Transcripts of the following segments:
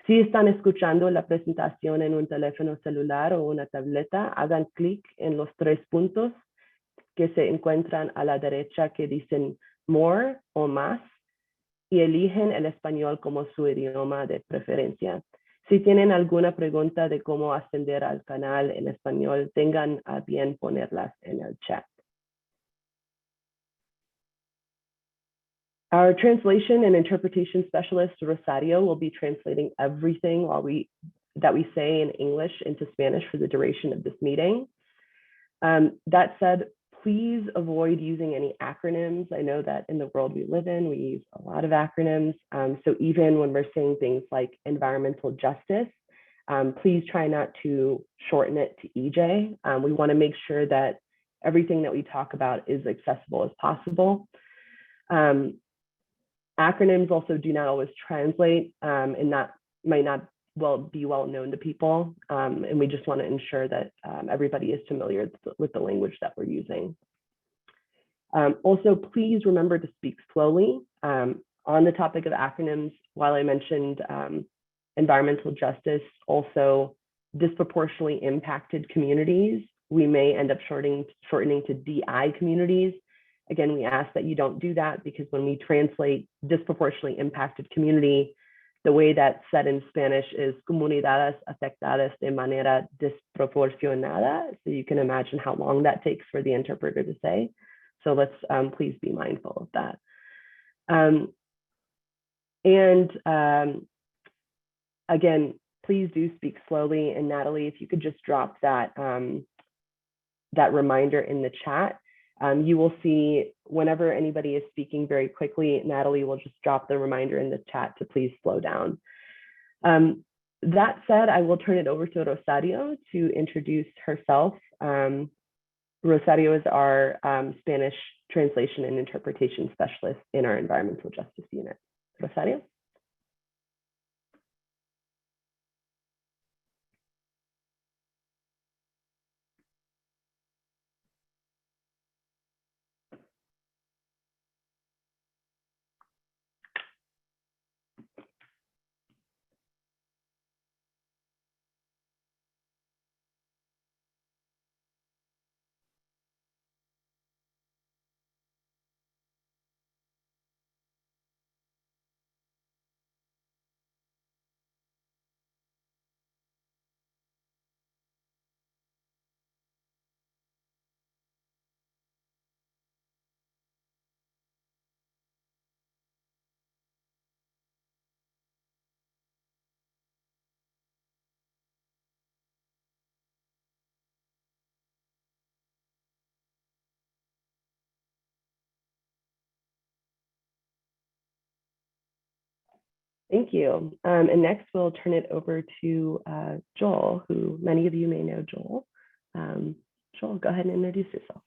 Si están escuchando la presentación en un teléfono celular o una tableta, hagan clic en los 3 puntos que se encuentran a la derecha que dicen More o Más y eligen el español como su idioma de preferencia. Si tienen alguna pregunta de cómo ascender al canal en español, tengan a bien ponerlas en el chat. Our translation and interpretation specialist, Rosario, will be translating everything that we say in English into Spanish for the duration of this meeting. That said, please avoid using any acronyms. I know that in the world we live in, we use a lot of acronyms. So even when we're saying things like environmental justice, please try not to shorten it to EJ. We want to make sure that everything that we talk about is accessible as possible. Acronyms also do not always translate, and that might not be well known to people. And we just want to ensure that everybody is familiar with the language that we're using. Also, please remember to speak slowly. On the topic of acronyms, while I mentioned environmental justice, also disproportionately impacted communities, we may end up shortening to DI communities. Again, we ask that you don't do that because when we translate disproportionately impacted community, the way that's said in Spanish is comunidades afectadas de manera desproporcionada. So you can imagine how long that takes for the interpreter to say. So let's please be mindful of that. Again, please do speak slowly. And Natalie, if you could just drop that, that reminder in the chat. You will see whenever anybody is speaking very quickly, Natalie will just drop the reminder in the chat to please slow down. That said, I will turn it over to Rosario to introduce herself. Rosario is our Spanish translation and interpretation specialist in our environmental justice unit. Rosario? Thank you. And next we'll turn it over to Joel, who many of you may know Joel. Joel, go ahead and introduce yourself.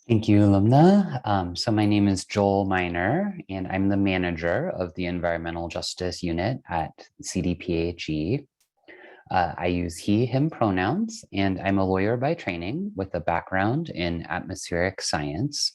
Thank you, Lumna. So my name is Joel Miner, and I'm the manager of the Environmental Justice Unit at CDPHE. I use he, him pronouns, and I'm a lawyer by training with a background in atmospheric science.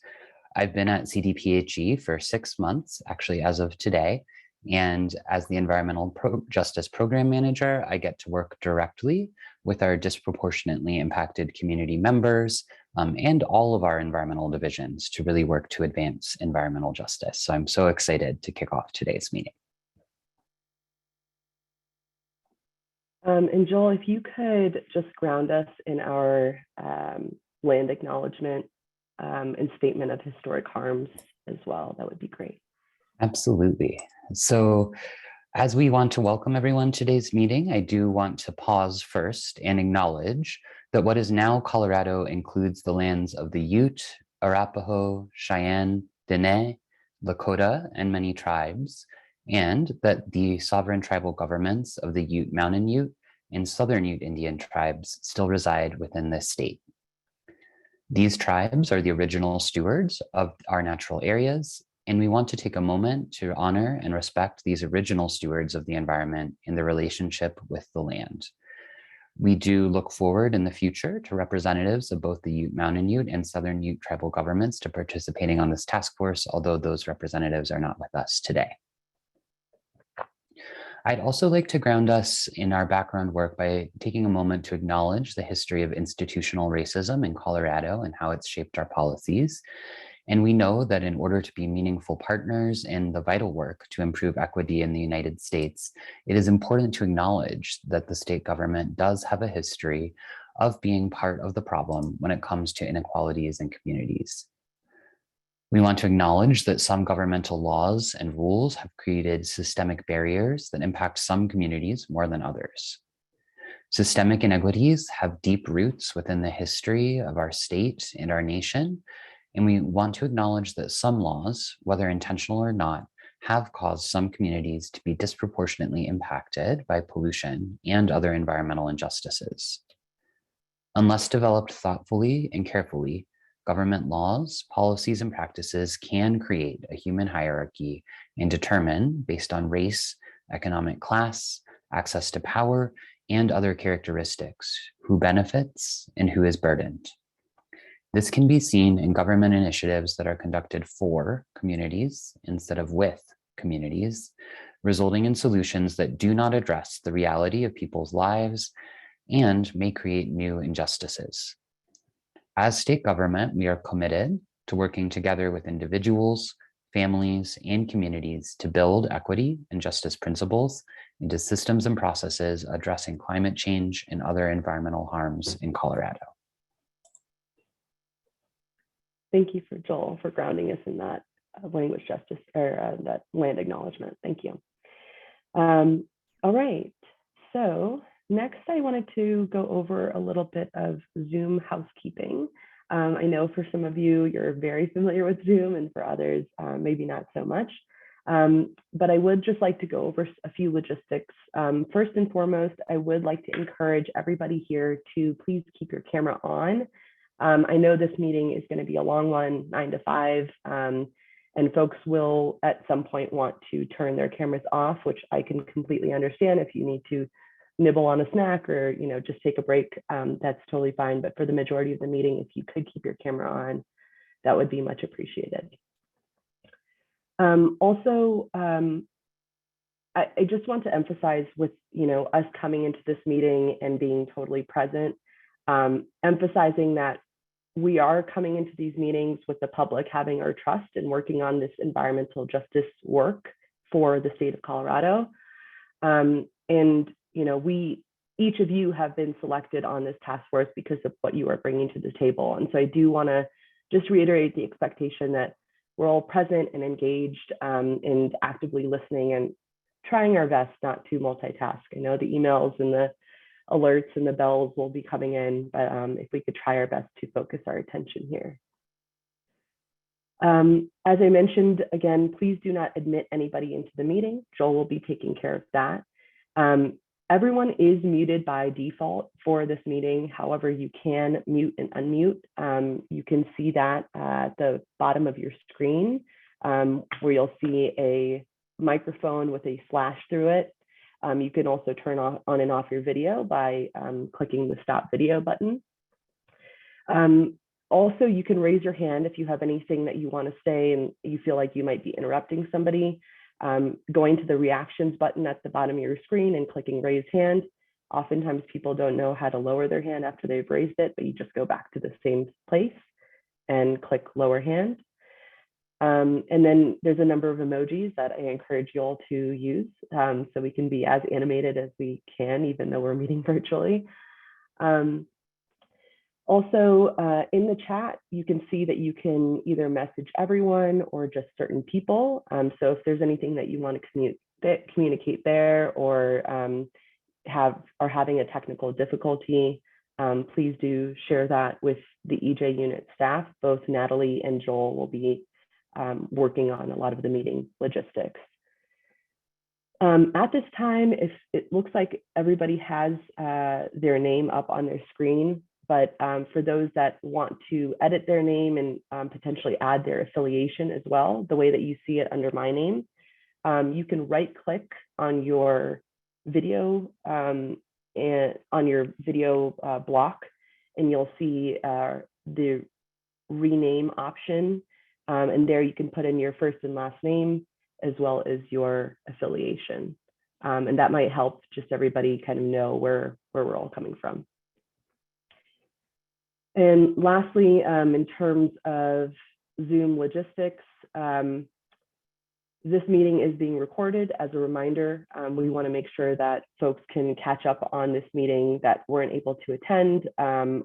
I've been at CDPHE for 6 months, actually as of today, and as the Environmental Justice Program Manager, I get to work directly with our disproportionately impacted community members and all of our environmental divisions to really work to advance environmental justice. So I'm so excited to kick off today's meeting. And Joel, if you could just ground us in our land acknowledgement and statement of historic harms as well, that would be great. Absolutely. So as we want to welcome everyone to today's meeting, I do want to pause first and acknowledge that what is now Colorado includes the lands of the Ute, Arapaho, Cheyenne, Dene, Lakota, and many tribes, and that the sovereign tribal governments of the Ute Mountain Ute and Southern Ute Indian tribes still reside within this state. These tribes are the original stewards of our natural areas, and we want to take a moment to honor and respect these original stewards of the environment in their relationship with the land. We do look forward in the future to representatives of both the Ute Mountain Ute and Southern Ute tribal governments to participating on this task force, although those representatives are not with us today. I'd also like to ground us in our background work by taking a moment to acknowledge the history of institutional racism in Colorado and how it's shaped our policies. And we know that in order to be meaningful partners in the vital work to improve equity in the United States, it is important to acknowledge that the state government does have a history of being part of the problem when it comes to inequalities in communities. We want to acknowledge that some governmental laws and rules have created systemic barriers that impact some communities more than others. Systemic inequities have deep roots within the history of our state and our nation, and we want to acknowledge that some laws, whether intentional or not, have caused some communities to be disproportionately impacted by pollution and other environmental injustices. Unless developed thoughtfully and carefully, government laws, policies, and practices can create a human hierarchy and determine, based on race, economic class, access to power, and other characteristics, who benefits and who is burdened. This can be seen in government initiatives that are conducted for communities instead of with communities, resulting in solutions that do not address the reality of people's lives and may create new injustices. As state government, we are committed to working together with individuals, families, and communities to build equity and justice principles into systems and processes addressing climate change and other environmental harms in Colorado. Thank you for Joel for grounding us in that language justice or that land acknowledgement. Thank you. All right, so next I wanted to go over a little bit of Zoom housekeeping. I know for some of you, you're very familiar with Zoom, and for others, maybe not so much. But I would just like to go over a few logistics. First and foremost, I would like to encourage everybody here to please keep your camera on. I know this meeting is going to be a long one, 9 to 5, and folks will at some point want to turn their cameras off, which I can completely understand. If you need to nibble on a snack or just take a break, that's totally fine. But for the majority of the meeting, if you could keep your camera on, that would be much appreciated. Also, I just want to emphasize with us coming into this meeting and being totally present, emphasizing that we are coming into these meetings with the public having our trust and working on this environmental justice work for the state of Colorado. And each of you have been selected on this task force because of what you are bringing to the table. And so I do want to just reiterate the expectation that we're all present and engaged and actively listening and trying our best not to multitask. I know the emails and the alerts and the bells will be coming in, but if we could try our best to focus our attention here. As I mentioned, again, please do not admit anybody into the meeting. Joel will be taking care of that. Everyone is muted by default for this meeting. However, you can mute and unmute. You can see that at the bottom of your screen, where you'll see a microphone with a slash through it. You can also turn on and off your video by clicking the stop video button. Also, you can raise your hand if you have anything that you want to say and you feel like you might be interrupting somebody. Going to the reactions button at the bottom of your screen and clicking raise hand. Oftentimes people don't know how to lower their hand after they've raised it, but you just go back to the same place and click lower hand. And then there's a number of emojis that I encourage you all to use so we can be as animated as we can, even though we're meeting virtually. Also, in the chat, you can see that you can either message everyone or just certain people. So if there's anything that you want to communicate there or are having a technical difficulty, please do share that with the EJ unit staff. Both Natalie and Joel will be working on a lot of the meeting logistics. At this time, if it looks like everybody has their name up on their screen, but for those that want to edit their name and potentially add their affiliation as well, the way that you see it under my name, you can right click on your video and on your video block, and you'll see the rename option. And there you can put in your first and last name as well as your affiliation. And that might help just everybody kind of know where we're all coming from. And lastly, in terms of Zoom logistics, this meeting is being recorded. As a reminder, we want to make sure that folks can catch up on this meeting that weren't able to attend.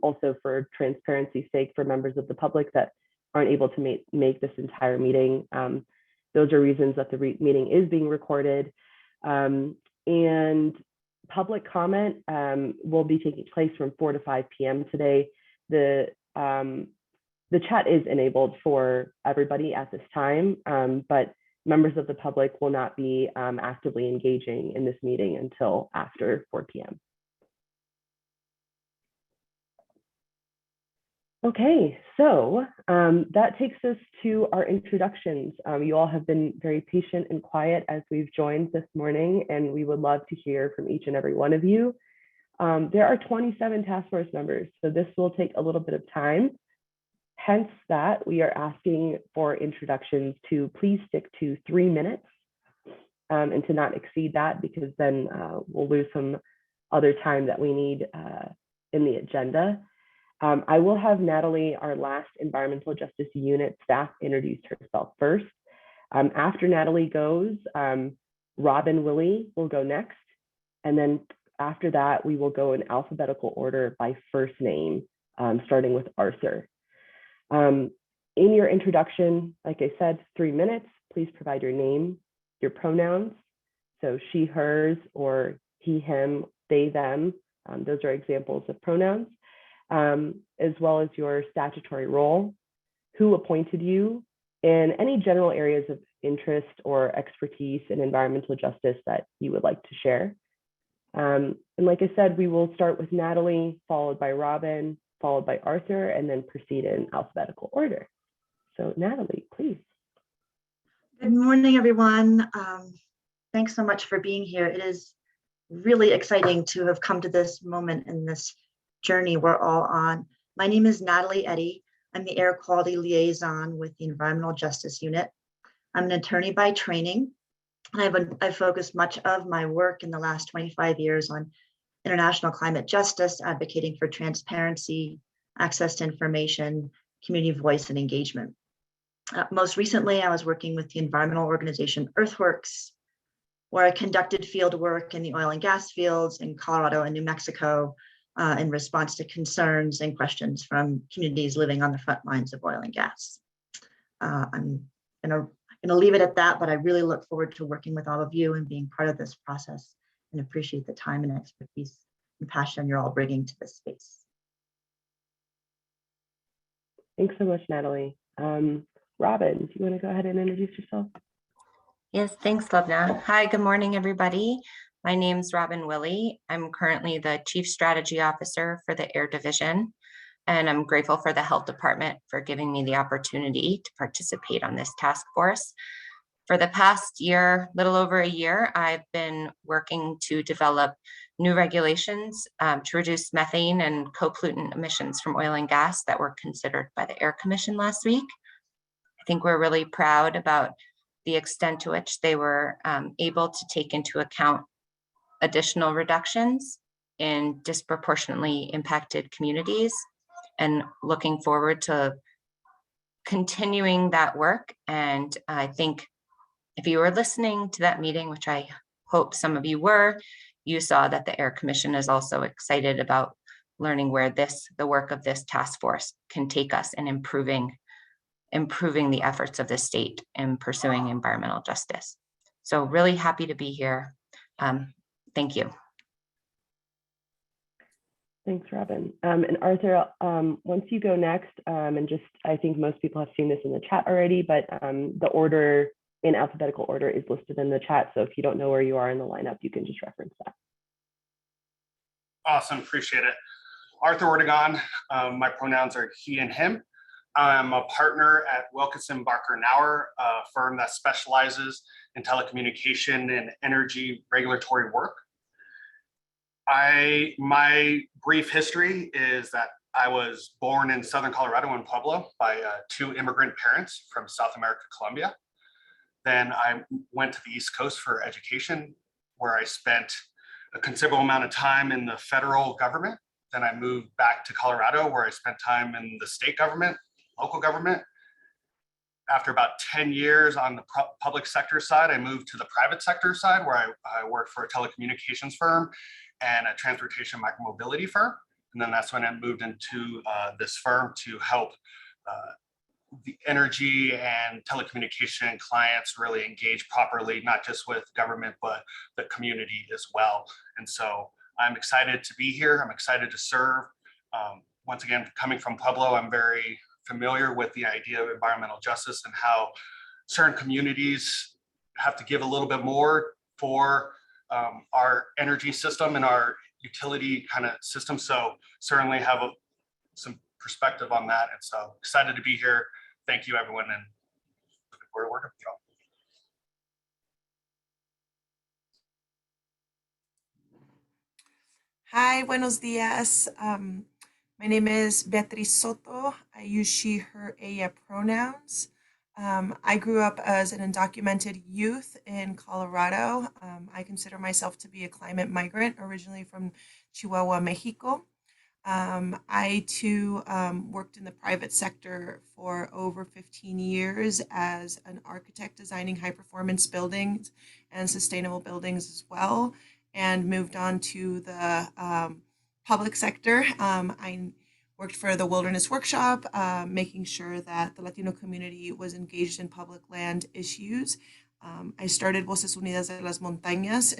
Also, for transparency's sake, for members of the public that aren't able to make this entire meeting, those are reasons that the meeting is being recorded. And public comment will be taking place from 4 to 5 p.m. today. The chat is enabled for everybody at this time, but members of the public will not be actively engaging in this meeting until after 4 p.m. Okay, so that takes us to our introductions. You all have been very patient and quiet as we've joined this morning, and we would love to hear from each and every one of you. There are 27 task force members, so this will take a little bit of time. Hence that we are asking for introductions to please stick to 3 minutes and to not exceed that, because then we'll lose some other time that we need in the agenda. I will have Natalie, our last environmental justice unit staff, introduce herself first. After Natalie goes, Robin Willey will go next. And then after that, we will go in alphabetical order by first name, starting with Arthur. In your introduction, like I said, 3 minutes, please provide your name, your pronouns. So she, hers, or he, him, they, them. Those are examples of pronouns, as well as your statutory role, who appointed you, and any general areas of interest or expertise in environmental justice that you would like to share. And like I said, we will start with Natalie, followed by Robin, followed by Arthur, and then proceed in alphabetical order. So Natalie, please. Good morning, everyone. Thanks so much for being here. It is really exciting to have come to this moment in this journey we're all on. My name is Natalie Eddy. I'm the Air Quality Liaison with the Environmental Justice Unit. I'm an attorney by training, and I've focused much of my work in the last 25 years on international climate justice, advocating for transparency, access to information, community voice, and engagement. Most recently, I was working with the environmental organization Earthworks, where I conducted field work in the oil and gas fields in Colorado and New Mexico in response to concerns and questions from communities living on the front lines of oil and gas. I'm gonna leave it at that, but I really look forward to working with all of you and being part of this process, and appreciate the time and expertise and passion you're all bringing to this space. Thanks so much, Natalie. Robin, do you want to go ahead and introduce yourself? Yes, thanks, Lubna. Hi, good morning, everybody. My name's Robin Willey. I'm currently the Chief Strategy Officer for the Air Division, and I'm grateful for the Health Department for giving me the opportunity to participate on this task force. For the past year, little over a year, I've been working to develop new regulations to reduce methane and co-pollutant emissions from oil and gas that were considered by the Air Commission last week. I think we're really proud about the extent to which they were able to take into account additional reductions in disproportionately impacted communities, and looking forward to continuing that work. And I think if you were listening to that meeting, which I hope some of you were, you saw that the Air Commission is also excited about learning where the work of this task force can take us in improving the efforts of the state in pursuing environmental justice. So really happy to be here. Thank you. Thanks, Robin. And Arthur, once you go next, and just, I think most people have seen this in the chat already, but the order in alphabetical order is listed in the chat. So if you don't know where you are in the lineup, you can just reference that. Awesome, appreciate it. Arthur Ortegon, my pronouns are he and him. I'm a partner at Wilkinson Barker Nauer, a firm that specializes in telecommunication and energy regulatory work. My brief history is that I was born in Southern Colorado in Pueblo by 2 immigrant parents from South America, Colombia. Then I went to the East Coast for education, where I spent a considerable amount of time in the federal government. Then I moved back to Colorado, where I spent time in the state government, local government. After about 10 years on the public sector side, I moved to the private sector side, where I worked for a telecommunications firm and a transportation micromobility firm. And then that's when I moved into this firm to help the energy and telecommunication clients really engage properly, not just with government, but the community as well. And so I'm excited to be here. I'm excited to serve. Once again, coming from Pueblo, I'm very familiar with the idea of environmental justice and how certain communities have to give a little bit more for our energy system and our utility kind of system. So certainly have some perspective on that. And so excited to be here. Thank you, everyone, and looking forward to working with you all. Hi, buenos dias. My name is Beatrice Soto. I use she, her, ella pronouns. I grew up as an undocumented youth in Colorado. I consider myself to be a climate migrant, originally from Chihuahua, Mexico. I too worked in the private sector for over 15 years as an architect designing high performance buildings and sustainable buildings as well, and moved on to the public sector. I worked for the Wilderness Workshop, making sure that the Latino community was engaged in public land issues. I started Voces Unidas de las Montañas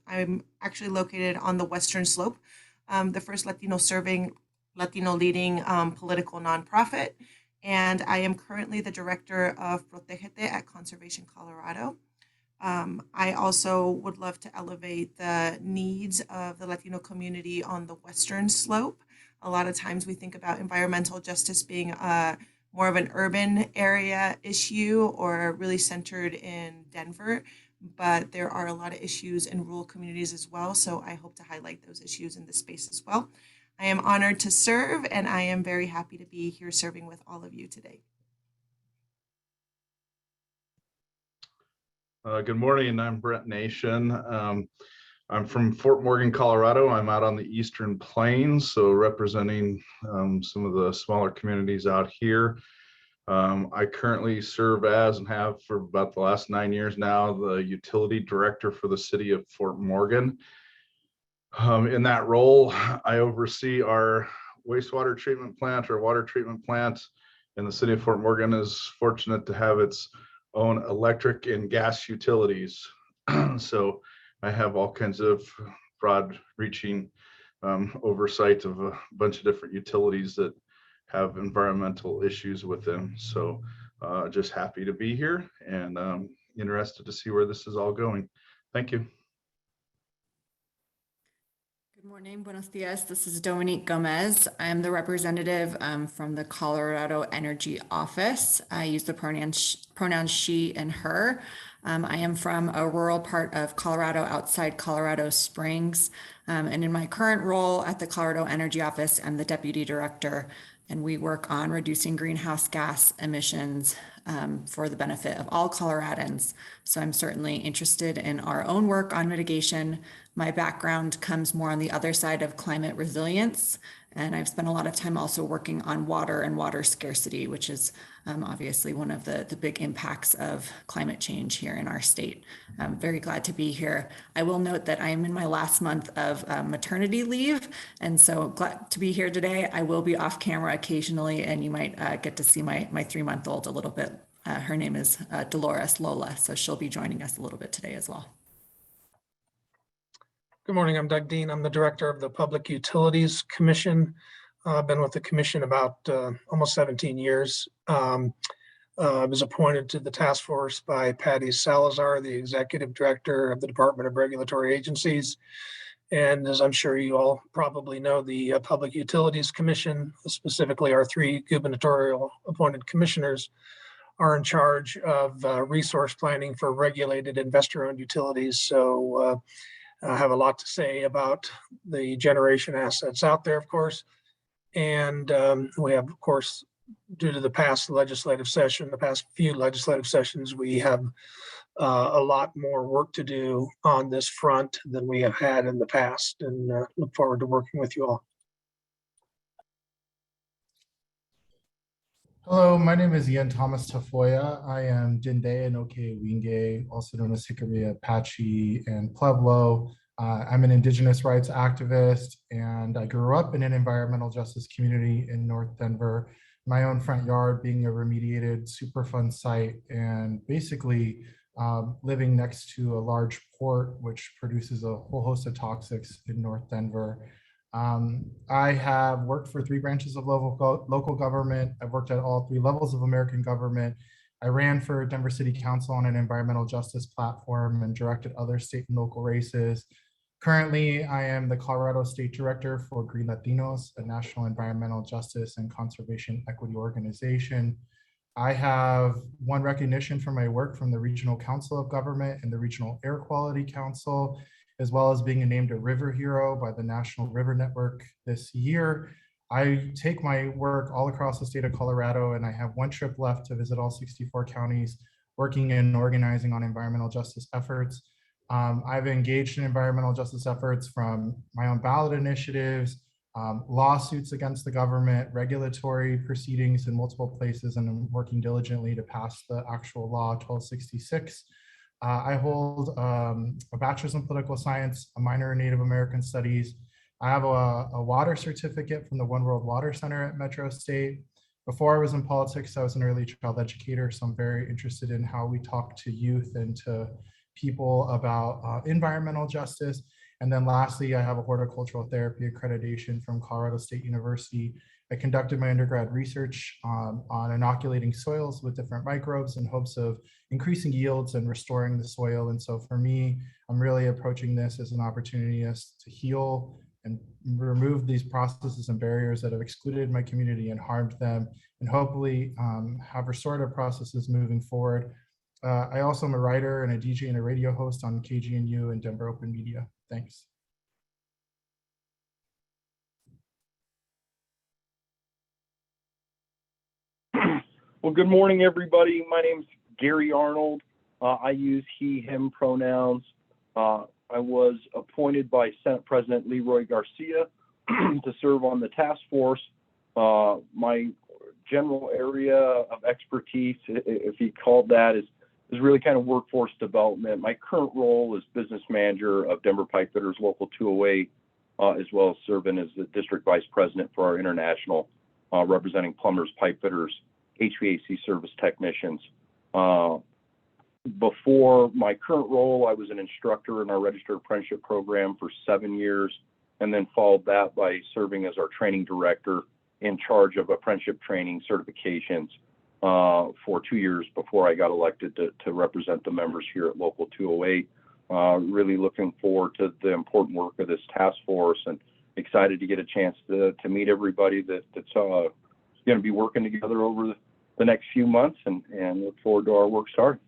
I'm actually located on the Western Slope, the first Latino leading political nonprofit. And I am currently the director of Protégete at Conservation Colorado. I also would love to elevate the needs of the Latino community on the Western Slope. A lot of times we think about environmental justice being more of an urban area issue or really centered in Denver, but there are a lot of issues in rural communities as well. So I hope to highlight those issues in this space as well. I am honored to serve, and I am very happy to be here serving with all of you today. Good morning, I'm Brent Nation. I'm from Fort Morgan, Colorado. I'm out on the Eastern Plains, so representing some of the smaller communities out here. I currently serve as and have for about the last 9 years now, the utility director for the city of Fort Morgan. In that role, I oversee our wastewater treatment plant. Our water treatment plant in the city of Fort Morgan is fortunate to have its own electric and gas utilities. So I have all kinds of broad reaching oversight of a bunch of different utilities that have environmental issues with them. So just happy to be here and interested to see where this is all going. Thank you. Good morning, buenos dias. This is Dominique Gomez. I am the representative from the Colorado Energy Office. I use the pronouns she and her. I am from a rural part of Colorado outside Colorado Springs. And in my current role at the Colorado Energy Office, I'm the deputy director, and we work on reducing greenhouse gas emissions for the benefit of all Coloradans. So I'm certainly interested in our own work on mitigation. My background comes more on the other side of climate resilience, and I've spent a lot of time also working on water and water scarcity, which is obviously one of the big impacts of climate change here in our state. I'm very glad to be here. I will note that I am in my last month of maternity leave, and so glad to be here today. I will be off camera occasionally, and you might get to see my 3-month-old a little bit. Her name is Dolores Lola, so she'll be joining us a little bit today as well. Good morning, I'm Doug Dean. I'm the director of the Public Utilities Commission. I've been with the commission about almost 17 years. I was appointed to the task force by Patty Salazar, the executive director of the Department of Regulatory Agencies. And as I'm sure you all probably know, the Public Utilities Commission, specifically our 3 gubernatorial appointed commissioners, are in charge of resource planning for regulated investor-owned utilities. So I have a lot to say about the generation assets out there, of course. And we have, of course, due to the past legislative session, the past few legislative sessions, we have a lot more work to do on this front than we have had in the past, and look forward to working with you all. Hello, my name is Ian Thomas Tafoya. I am Dinde Anoke Winge, also known as Hickory, Apache, and Pueblo. I'm an Indigenous rights activist, and I grew up in an environmental justice community in North Denver. My own front yard being a remediated Superfund site, and basically living next to a large port which produces a whole host of toxics in North Denver. I have worked for 3 branches of local government. I've worked at all 3 levels of American government. I ran for Denver City Council on an environmental justice platform and directed other state and local races. Currently, I am the Colorado State Director for Green Latinos, a national environmental justice and conservation equity organization. I have won recognition for my work from the Regional Council of Government and the Regional Air Quality Council, as well as being named a River Hero by the National River Network this year. I take my work all across the state of Colorado, and I have 1 trip left to visit all 64 counties, working and organizing on environmental justice efforts. I've engaged in environmental justice efforts from my own ballot initiatives, lawsuits against the government, regulatory proceedings in multiple places, and I'm working diligently to pass the actual law 1266. I hold a bachelor's in political science, a minor in Native American studies. I have a water certificate from the One World Water Center at Metro State. Before I was in politics, I was an early child educator, so I'm very interested in how we talk to youth and to people about environmental justice. And then lastly, I have a horticultural therapy accreditation from Colorado State University. I conducted my undergrad research on inoculating soils with different microbes in hopes of increasing yields and restoring the soil. And so for me, I'm really approaching this as an opportunity to heal and remove these processes and barriers that have excluded my community and harmed them, and hopefully have restorative processes moving forward. I also am a writer and a DJ and a radio host on KGNU and Denver Open Media. Thanks. Well, good morning, everybody. My name's Gary Arnold. I use he, him pronouns. I was appointed by Senate President Leroy Garcia to serve on the task force. My general area of expertise, if he called that, is really kind of workforce development. My current role is business manager of Denver Pipefitters Local 208, as well as serving as the district vice president for our international, representing plumbers, pipefitters, HVAC service technicians. Before my current role, I was an instructor in our registered apprenticeship program for 7 years, and then followed that by serving as our training director in charge of apprenticeship training certifications for 2 years before I got elected to represent the members here at Local 208. Really looking forward to the important work of this task force, and excited to get a chance to meet everybody that's going to be working together over the next few months, and look forward to our work starting.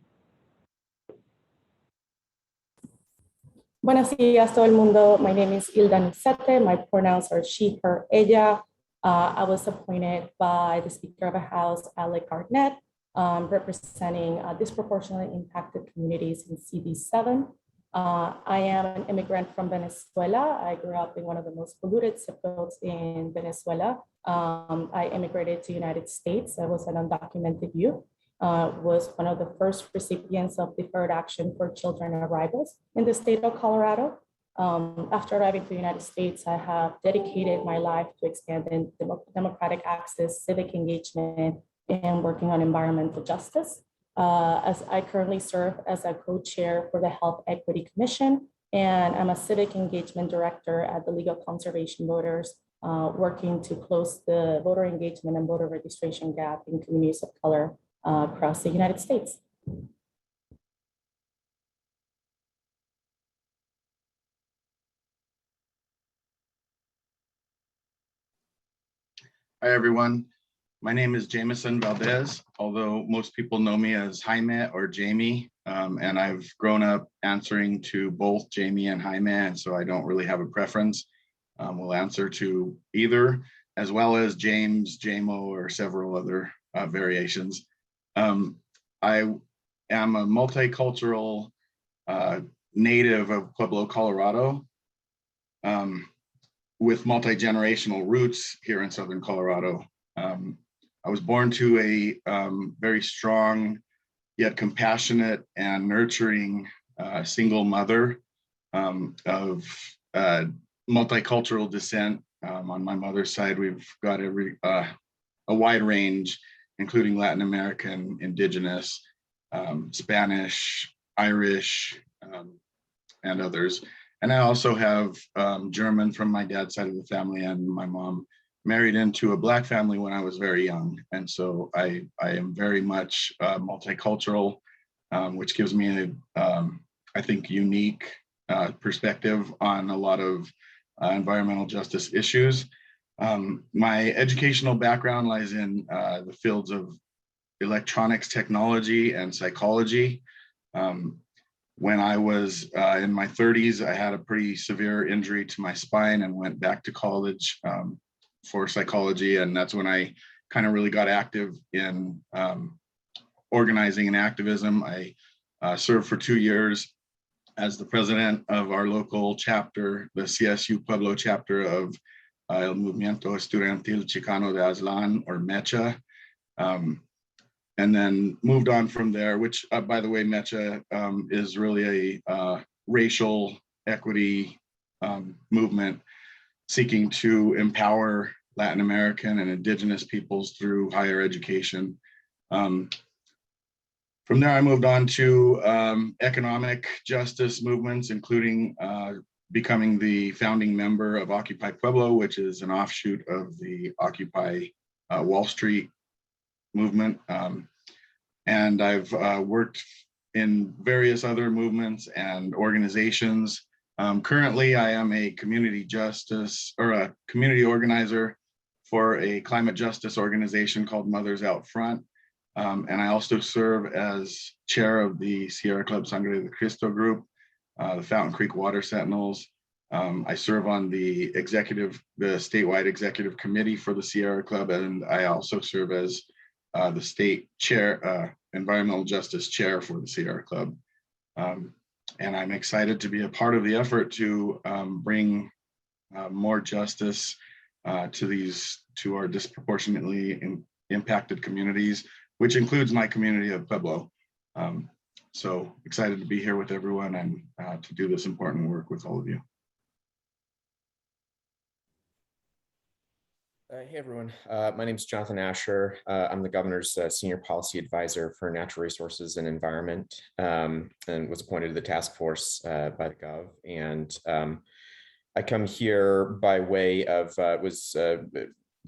Buenos días, todo el mundo. My name is Hilda Nicete. My pronouns are she, her, ella. I was appointed by the Speaker of the House, Alec Garnett, representing disproportionately impacted communities in CD7. I am an immigrant from Venezuela. I grew up in one of the most polluted zip codes in Venezuela. I immigrated to the United States. I was an undocumented youth. Was one of the first recipients of deferred action for children arrivals in the state of Colorado. After arriving to the United States, I have dedicated my life to expanding democratic access, civic engagement, and working on environmental justice. As I currently serve as a co-chair for the Health Equity Commission, and I'm a civic engagement director at the League of Conservation Voters, working to close the voter engagement and voter registration gap in communities of color across the United States. Hi, everyone. My name is Jameson Valdez, although most people know me as Jaime or Jamie, and I've grown up answering to both Jamie and Jaime, and so I don't really have a preference. We'll answer to either, as well as James, Jamo, or several other variations. I am a multicultural native of Pueblo, Colorado, with multi-generational roots here in Southern Colorado. I was born to a very strong yet compassionate and nurturing single mother of multicultural descent. On my mother's side, we've got a wide range, including Latin American, Indigenous, Spanish, Irish, and others. And I also have German from my dad's side of the family, and my mom married into a Black family when I was very young. And so I am very much multicultural, which gives me a, I think, unique perspective on a lot of environmental justice issues. My educational background lies in the fields of electronics technology and psychology. When I was in my 30s, I had a pretty severe injury to my spine and went back to college for psychology. And that's when I kind of really got active in organizing and activism. I served for 2 years as the president of our local chapter, the CSU Pueblo chapter of El Movimiento Estudiantil Chicano de Aztlán, or MECHA. And then moved on from there, which, by the way, MECHA is really a racial equity movement seeking to empower Latin American and Indigenous peoples through higher education. From there, I moved on to economic justice movements, including becoming the founding member of Occupy Pueblo, which is an offshoot of the Occupy Wall Street movement. And I've worked in various other movements and organizations. Currently, I am a community justice or a community organizer for a climate justice organization called Mothers Out Front. And I also serve as chair of the Sierra Club Sangre de Cristo group, the Fountain Creek Water Sentinels. I serve on the statewide executive committee for the Sierra Club, and I also serve as the state chair, environmental justice chair for the Sierra Club. And I'm excited to be a part of the effort to bring more justice to our disproportionately impacted communities, which includes my community of Pueblo. So excited to be here with everyone and to do this important work with all of you. Hey everyone, my name is Jonathan Asher. I'm the governor's senior policy advisor for natural resources and environment, and was appointed to the task force by the Gov. And I come here by way of, was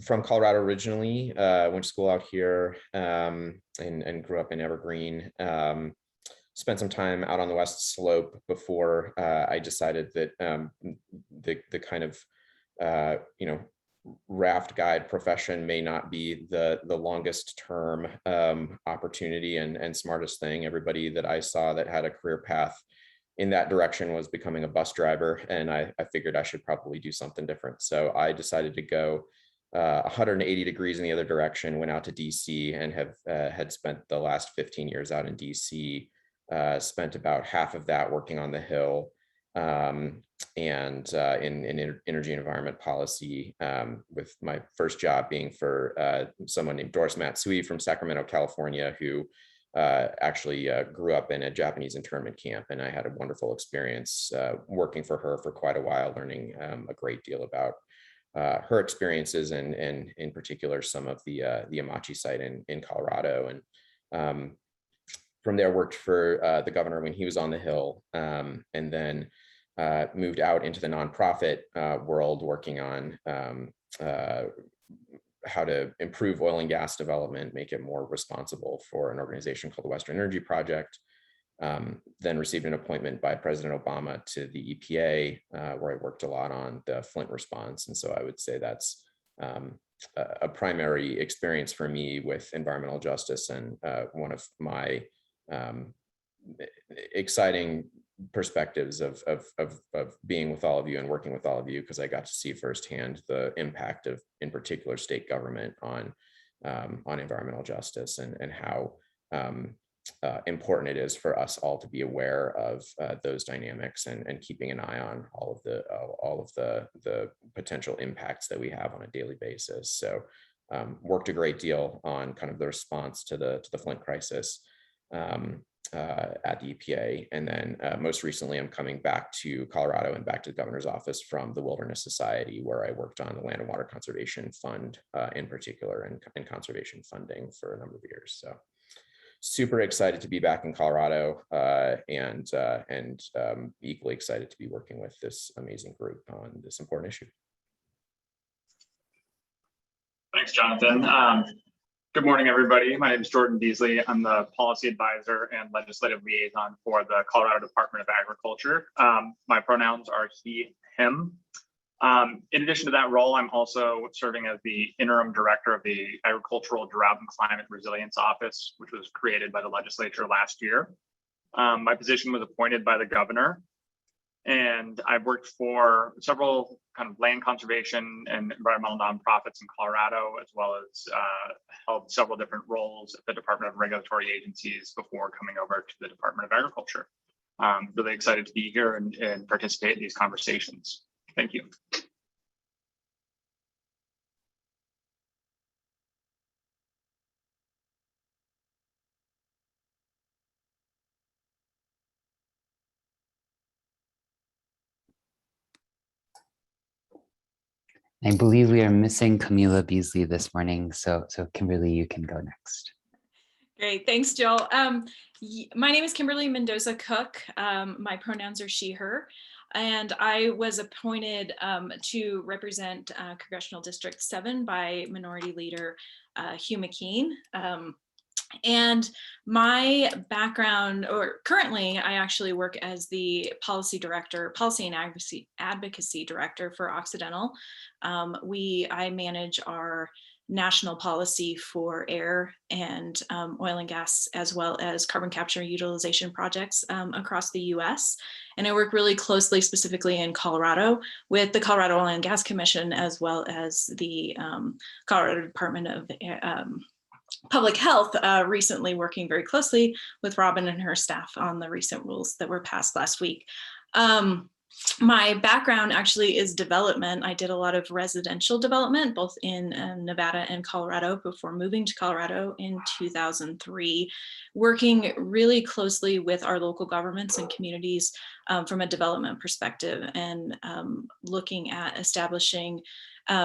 from Colorado originally, went to school out here and grew up in Evergreen. Spent some time out on the West Slope before I decided that the kind of, raft guide profession may not be the longest term opportunity and smartest thing. Everybody that I saw that had a career path in that direction was becoming a bus driver, and I figured I should probably do something different. So I decided to go 180 degrees in the other direction, went out to DC, and had spent the last 15 years out in DC, spent about half of that working on the Hill, and in energy and environment policy, with my first job being for someone named Doris Matsui from Sacramento, California, who actually grew up in a Japanese internment camp. And I had a wonderful experience working for her for quite a while, learning a great deal about her experiences and in particular some of the Amachi site in Colorado. And from there worked for the governor when he was on the Hill, and then moved out into the nonprofit world, working on how to improve oil and gas development, make it more responsible for an organization called the Western Energy Project. Then received an appointment by President Obama to the EPA, where I worked a lot on the Flint response. And so I would say that's a primary experience for me with environmental justice, and one of my exciting perspectives of being with all of you and working with all of you, because I got to see firsthand the impact of, in particular, state government on environmental justice, and how important it is for us all to be aware of those dynamics and keeping an eye on all of the potential impacts that we have on a daily basis. So worked a great deal on kind of the response to the Flint crisis at the EPA. And then most recently, I'm coming back to Colorado and back to the governor's office from the Wilderness Society, where I worked on the Land and Water Conservation Fund in particular, and conservation funding for a number of years. So super excited to be back in Colorado and equally excited to be working with this amazing group on this important issue. Thanks, Jonathan. Good morning, everybody. My name is Jordan Beasley. I'm the policy advisor and legislative liaison for the Colorado Department of Agriculture. My pronouns are he, him. In addition to that role, I'm also serving as the interim director of the Agricultural Drought and Climate Resilience Office, which was created by the legislature last year. My position was appointed by the governor, and I've worked for several kind of land conservation and environmental nonprofits in Colorado, as well as held several different roles at the Department of Regulatory Agencies before coming over to the Department of Agriculture. Really excited to be here and participate in these conversations. Thank you. I believe we are missing Camila Beasley this morning. So Kimberly, you can go next. Great, thanks, Jill. My name is Kimberley Mendoza Cook. My pronouns are she, her. And I was appointed to represent Congressional District 7 by Minority Leader Hugh McKean. And my background, or currently, I actually work as the policy and advocacy director for Occidental. I manage our national policy for air and oil and gas, as well as carbon capture utilization projects across the US. And I work really closely, specifically in Colorado, with the Colorado Oil and Gas Commission, as well as the Colorado Department of Public Health, recently working very closely with Robin and her staff on the recent rules that were passed last week. My background actually is development. I did a lot of residential development, both in Nevada and Colorado, before moving to Colorado in 2003, working really closely with our local governments and communities from a development perspective, and looking at establishing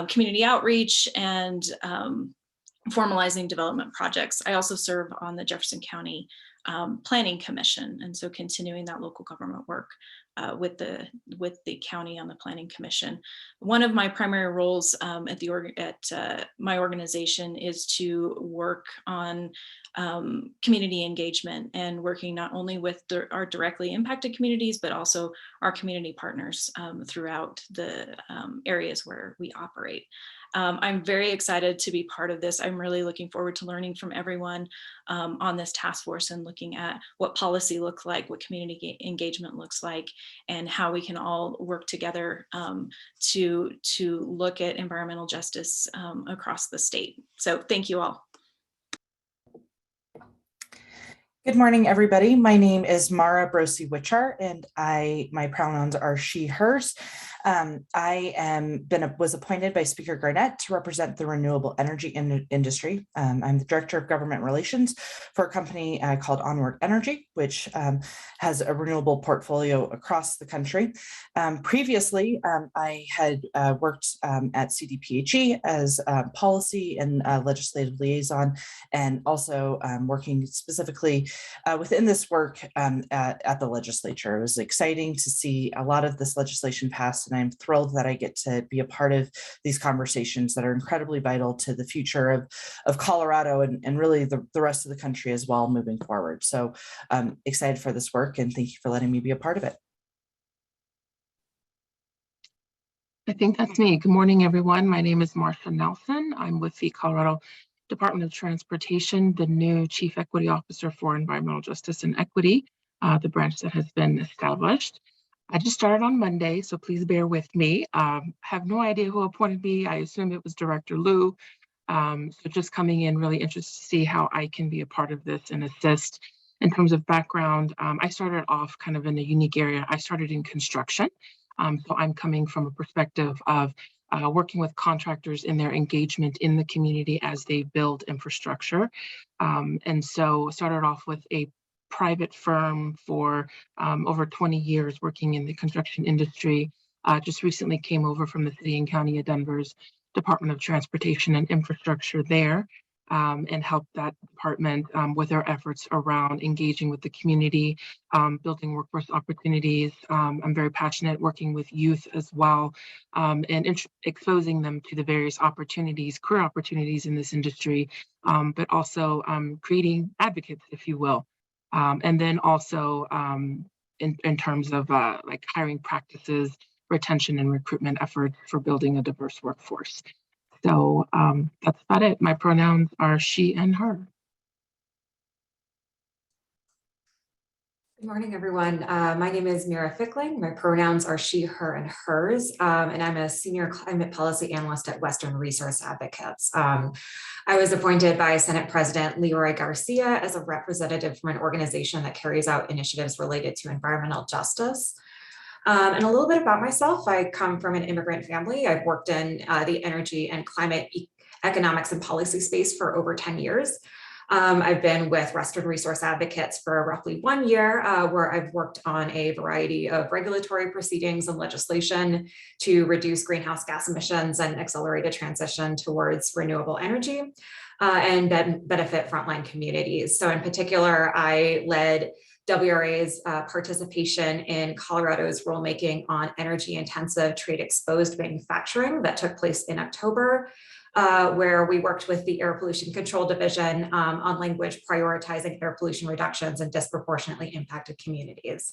community outreach and formalizing development projects. I also serve on the Jefferson County Planning Commission, and so continuing that local government work with the county on the Planning Commission. One of my primary roles at my organization is to work on community engagement, and working not only with our directly impacted communities, but also our community partners throughout the areas where we operate. I'm very excited to be part of this. I'm really looking forward to learning from everyone on this task force, and looking at what policy looks like, what community engagement looks like, and how we can all work together to look at environmental justice across the state. So thank you all. Good morning, everybody. My name is Mira Brosiewicz, and my pronouns are she, hers. I was appointed by Speaker Garnett to represent the renewable energy industry. I'm the Director of Government Relations for a company called Onward Energy, which has a renewable portfolio across the country. Previously, I had worked at CDPHE as policy and legislative liaison, and also working specifically within this work at the legislature. It was exciting to see a lot of this legislation passed, and I'm thrilled that I get to be a part of these conversations that are incredibly vital to the future of Colorado, and really the rest of the country as well moving forward. So I'm excited for this work, and thank you for letting me be a part of it. I think that's me. Good morning, everyone. My name is Marcia Nelson. I'm with the Colorado Department of Transportation, the new Chief Equity Officer for Environmental Justice and Equity, the branch that has been established. I just started on Monday, so please bear with me. Have no idea who appointed me. I assume it was Director Liu. So just coming in, really interested to see how I can be a part of this and assist In terms of background, I started off kind of in a unique area. I started in construction. So I'm coming from a perspective of working with contractors in their engagement in the community as they build infrastructure. And so started off with a private firm for over 20 years working in the construction industry. Just recently came over from the City and County of Denver's Department of Transportation and Infrastructure there, and help that department with our efforts around engaging with the community, building workforce opportunities. I'm very passionate working with youth as well, and exposing them to the various opportunities, career opportunities in this industry, but also creating advocates, if you will. And then also in terms of like hiring practices, retention and recruitment efforts for building a diverse workforce. So that's about it. My pronouns are she and her. Good morning, everyone. My name is Mira Fickling. My pronouns are she, her, and hers, and I'm a senior climate policy analyst at Western Resource Advocates. I was appointed by Senate President Leroy Garcia as a representative from an organization that carries out initiatives related to environmental justice. And a little bit about myself, I come from an immigrant family. I've worked in the energy and climate economics and policy space for over 10 years. I've been with Western Resource Advocates for roughly 1 year, where I've worked on a variety of regulatory proceedings and legislation to reduce greenhouse gas emissions and accelerate a transition towards renewable energy and benefit frontline communities. So in particular, I led WRA's participation in Colorado's rulemaking on energy intensive trade exposed manufacturing that took place in October, where we worked with the Air Pollution Control Division on language prioritizing air pollution reductions in disproportionately impacted communities.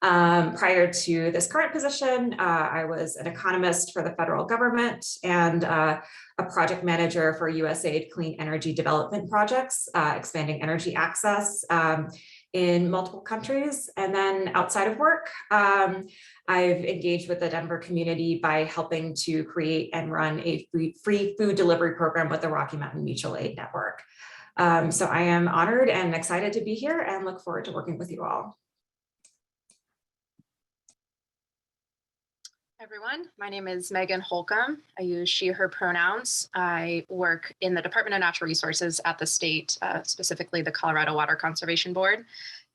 Prior to this current position, I was an economist for the federal government and a project manager for USAID Clean Energy Development Projects, expanding energy access in multiple countries. And then outside of work, I've engaged with the Denver community by helping to create and run a free food delivery program with the Rocky Mountain Mutual Aid Network. So I am honored and excited to be here and look forward to working with you all. Everyone, my name is Megan Holcomb. I use she, her pronouns. I work in the Department of Natural Resources at the state, specifically the Colorado Water Conservation Board,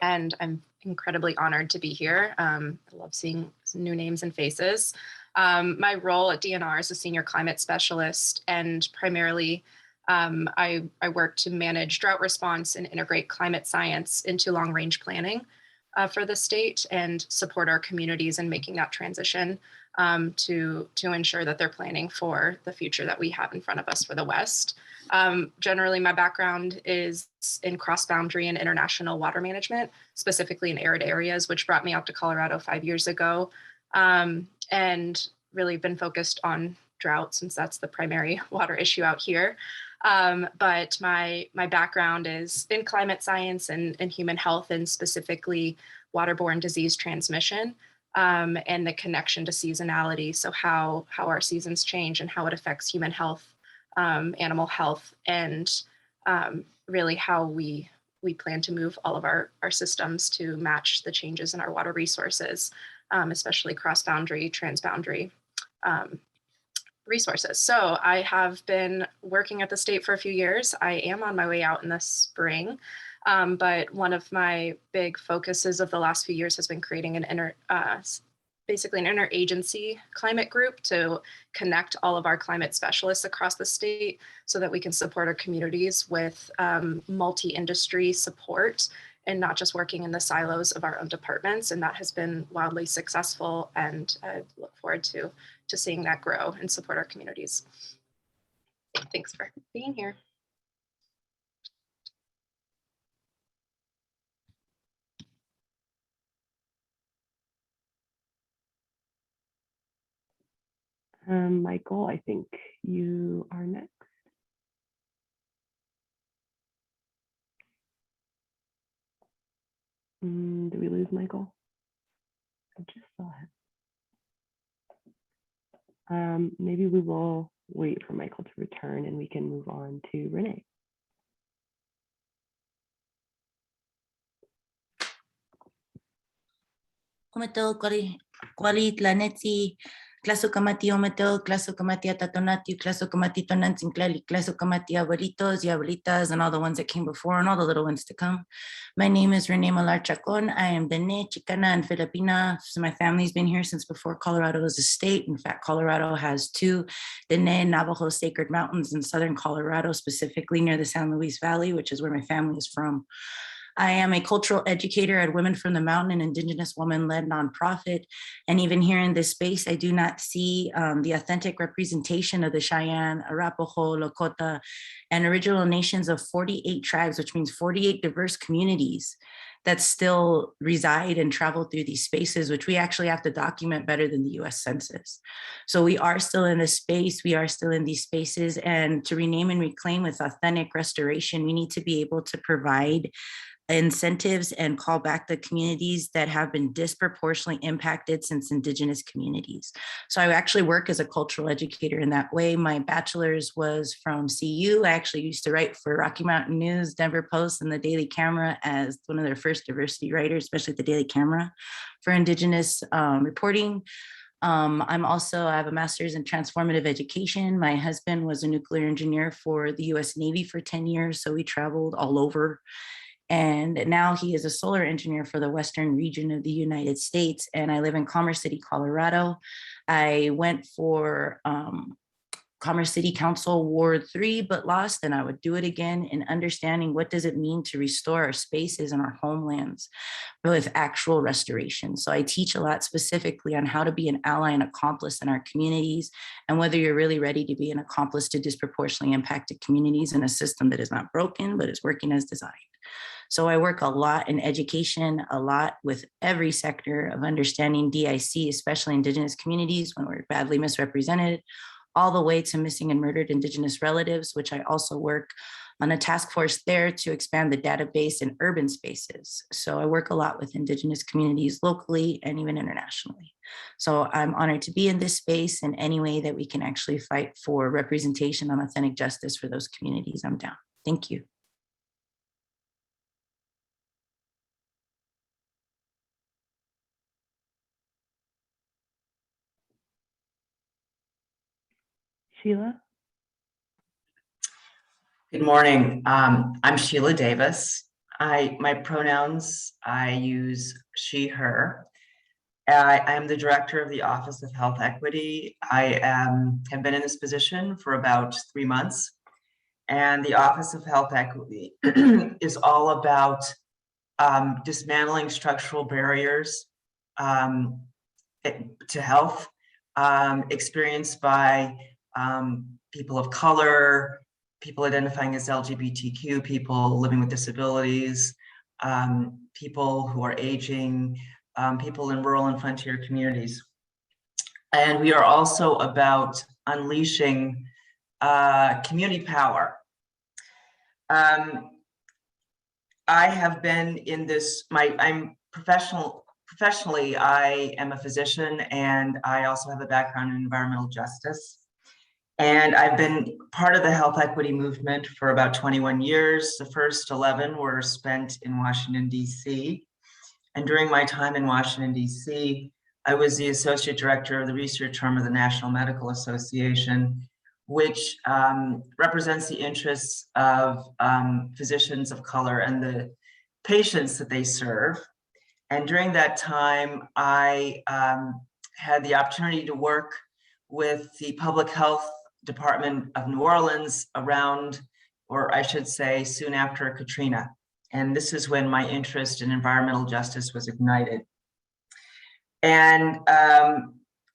and I'm incredibly honored to be here. I love seeing some new names and faces. My role at DNR is a senior climate specialist, and primarily I work to manage drought response and integrate climate science into long-range planning for the state and support our communities in making that transition to ensure that they're planning for the future that we have in front of us for the West. Generally, my background is in cross-boundary and international water management, specifically in arid areas, which brought me out to Colorado 5 years ago, and really been focused on drought since that's the primary water issue out here. But my background is in climate science and human health, and specifically waterborne disease transmission. And the connection to seasonality. So how our seasons change and how it affects human health, animal health, and really how we plan to move all of our systems to match the changes in our water resources, especially cross-boundary, transboundary resources. So I have been working at the state for a few years. I am on my way out in the spring. But one of my big focuses of the last few years has been creating basically an interagency climate group to connect all of our climate specialists across the state so that we can support our communities with multi-industry support and not just working in the silos of our own departments. And that has been wildly successful, and I look forward to seeing that grow and support our communities. Thanks for being here. Michael, I think you are next. Did we lose Michael? I just saw him. Maybe we will wait for Michael to return and we can move on to Renee. Umato Quali Tlanetzi, Clasokamati Omato, Clasocamatia Tatonatu, Clasocamati Tonantinclali, Clasocamati Abuelitos, Abuelitas, and all the ones that came before and all the little ones to come. My name is Renee Malar Chacon. I am Dene, Chicana, and Filipina. So my family's been here since before Colorado was a state. In fact, Colorado has two Dene Navajo Sacred Mountains in southern Colorado, specifically near the San Luis Valley, which is where my family is from. I am a cultural educator at Women from the Mountain, an Indigenous woman-led nonprofit. And even here in this space, I do not see the authentic representation of the Cheyenne, Arapaho, Lakota, and original nations of 48 tribes, which means 48 diverse communities that still reside and travel through these spaces, which we actually have to document better than the US Census. So we are still in this space, we are still in these spaces, and to rename and reclaim with authentic restoration, we need to be able to provide incentives and call back the communities that have been disproportionately impacted since Indigenous communities. So I actually work as a cultural educator in that way. My bachelor's was from CU. I actually used to write for Rocky Mountain News, Denver Post, and the Daily Camera as one of their first diversity writers, especially the Daily Camera for Indigenous reporting. I have a master's in transformative education. My husband was a nuclear engineer for the US Navy for 10 years, so we traveled all over. And now he is a solar engineer for the Western region of the United States. And I live in Commerce City, Colorado. I went for Commerce City Council Ward 3, but lost, and I would do it again in understanding what does it mean to restore our spaces and our homelands with actual restoration. So I teach a lot specifically on how to be an ally and accomplice in our communities, and whether you're really ready to be an accomplice to disproportionately impacted communities in a system that is not broken, but is working as designed. So I work a lot in education, a lot with every sector of understanding DIC, especially Indigenous communities when we're badly misrepresented, all the way to missing and murdered Indigenous relatives, which I also work on a task force there to expand the database in urban spaces. So I work a lot with Indigenous communities locally and even internationally. So I'm honored to be in this space in any way that we can actually fight for representation and authentic justice for those communities. I'm down. Thank you. Sheila? Good morning. I'm Sheila Davis. My pronouns, I use she, her. I am the director of the Office of Health Equity. I have been in this position for about 3 months. And the Office of Health Equity is all about dismantling structural barriers to health experienced by people of color, people identifying as LGBTQ, people living with disabilities, people who are aging, people in rural and frontier communities. And we are also about unleashing community power. I have been in this, professionally, I am a physician, and I also have a background in environmental justice. And I've been part of the health equity movement for about 21 years. The first 11 were spent in Washington, DC. And during my time in Washington, DC, I was the associate director of the research arm of the National Medical Association, which represents the interests of physicians of color and the patients that they serve. And during that time, I had the opportunity to work with the public health department of New Orleans around, or I should say, soon after Katrina. And this is when my interest in environmental justice was ignited. And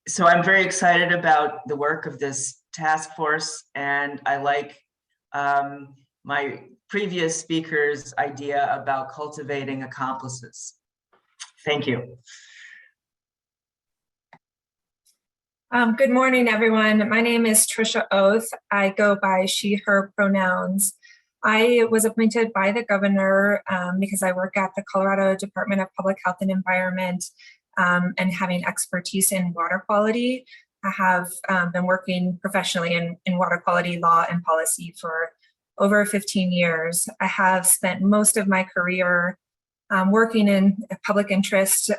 so I'm very excited about the work of this task force, and I like my previous speaker's idea about cultivating accomplices. Thank you. Good morning, everyone. My name is Trisha Oath. I go by she, her pronouns. I was appointed by the governor because I work at the Colorado Department of Public Health and Environment and having expertise in water quality. I have been working professionally in water quality law and policy for over 15 years. I have spent most of my career working in public interest,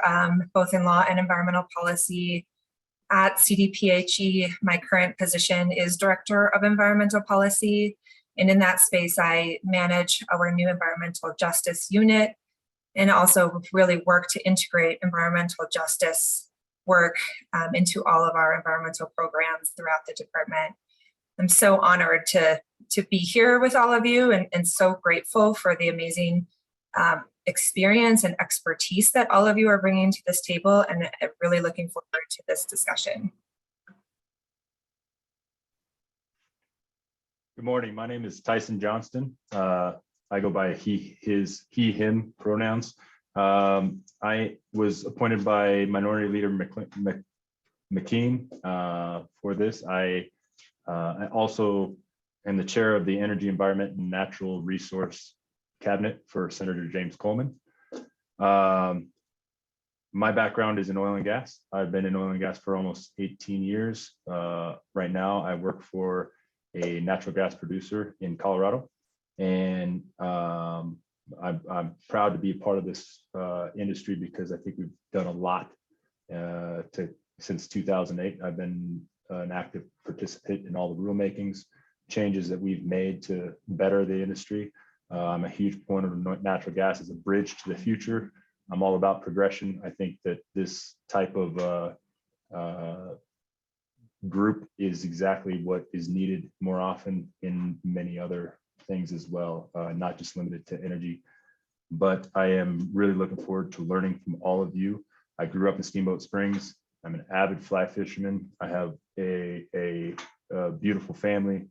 both in law and environmental policy. At CDPHE, my current position is Director of Environmental Policy. And in that space, I manage our new environmental justice unit and also really work to integrate environmental justice work into all of our environmental programs throughout the department. I'm so honored to be here with all of you and so grateful for the amazing experience and expertise that all of you are bringing to this table, and I'm really looking forward to this discussion. Good morning. My name is Tyson Johnston. I go by he, his, he, him pronouns. I was appointed by Minority Leader McKean for this. I also am the chair of the Energy, Environment, and Natural Resource Cabinet for Senator James Coleman. My background is in oil and gas. I've been in oil and gas for almost 18 years. Right now, I work for a natural gas producer in Colorado, and I'm proud to be a part of this industry because I think we've done a lot since 2008. I've been an active participant in all the rulemakings, changes that we've made to better the industry. I'm a huge proponent of natural gas as a bridge to the future. I'm all about progression. I think that this type of group is exactly what is needed more often in many other things as well, not just limited to energy. But I am really looking forward to learning from all of you. I grew up in Steamboat Springs. I'm an avid fly fisherman. I have a beautiful family.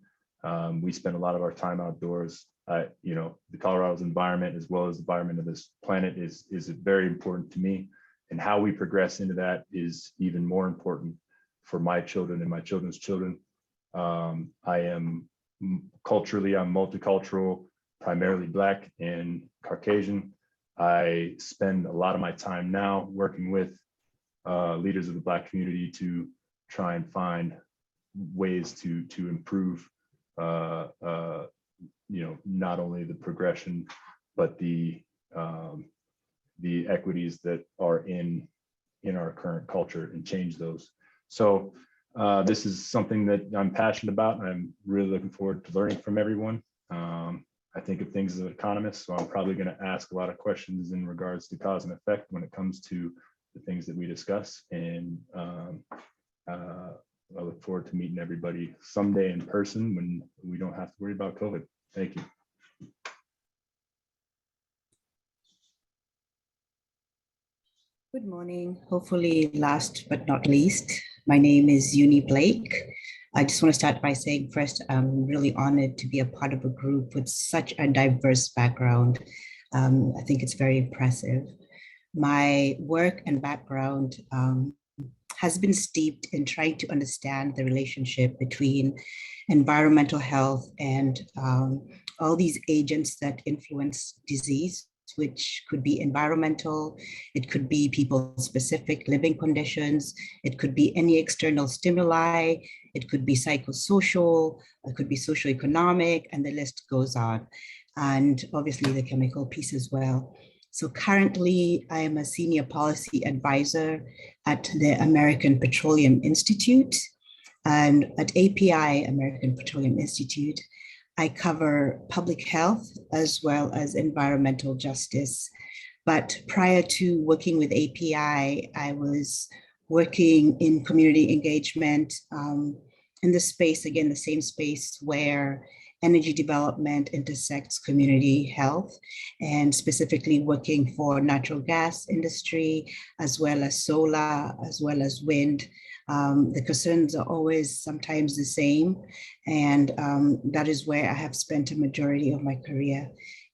We spend a lot of our time outdoors. The Colorado's environment, as well as the environment of this planet, is very important to me. And how we progress into that is even more important for my children and my children's children. I am culturally, I'm multicultural, primarily Black and Caucasian. I spend a lot of my time now working with leaders of the Black community to try and find ways to improve not only the progression, but the equities that are in our current culture and change those. So this is something that I'm passionate about, and I'm really looking forward to learning from everyone. I think of things as an economist, so I'm probably going to ask a lot of questions in regards to cause and effect when it comes to the things that we discuss. And I look forward to meeting everybody someday in person when we don't have to worry about COVID. Thank you. Good morning. Hopefully last but not least, my name is Euni Blake. I just want to start by saying first, I'm really honored to be a part of a group with such a diverse background. I think it's very impressive. My work and background has been steeped in trying to understand the relationship between environmental health and all these agents that influence disease, which could be environmental, it could be people-specific living conditions, it could be any external stimuli, it could be psychosocial, it could be socioeconomic, and the list goes on. And obviously the chemical piece as well. So currently I am a senior policy advisor at the American Petroleum Institute, and at API, American Petroleum Institute, I cover public health as well as environmental justice. But prior to working with API, I was working in community engagement in the space, again, the same space where energy development intersects community health, and specifically working for natural gas industry, as well as solar, as well as wind. The concerns are always sometimes the same, and that is where I have spent a majority of my career.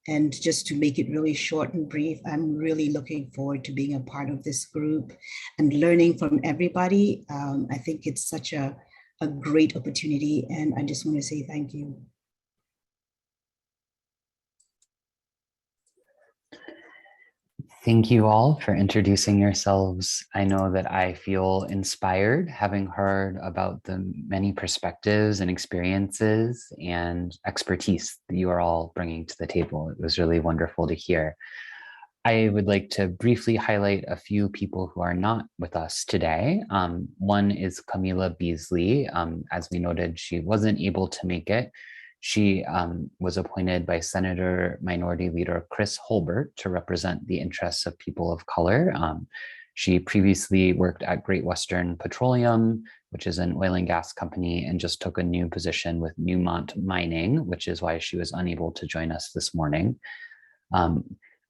And just to make it really short and brief, I'm really looking forward to being a part of this group and learning from everybody. I think it's such a great opportunity, and I just want to say thank you. Thank you all for introducing yourselves. I know that I feel inspired having heard about the many perspectives and experiences and expertise that you are all bringing to the table. It was really wonderful to hear. I would like to briefly highlight a few people who are not with us today. One is Camila Beasley. As we noted, she wasn't able to make it. She was appointed by Senator Minority Leader Chris Holbert to represent the interests of people of color. She previously worked at Great Western Petroleum, which is an oil and gas company, and just took a new position with Newmont Mining, which is why she was unable to join us this morning.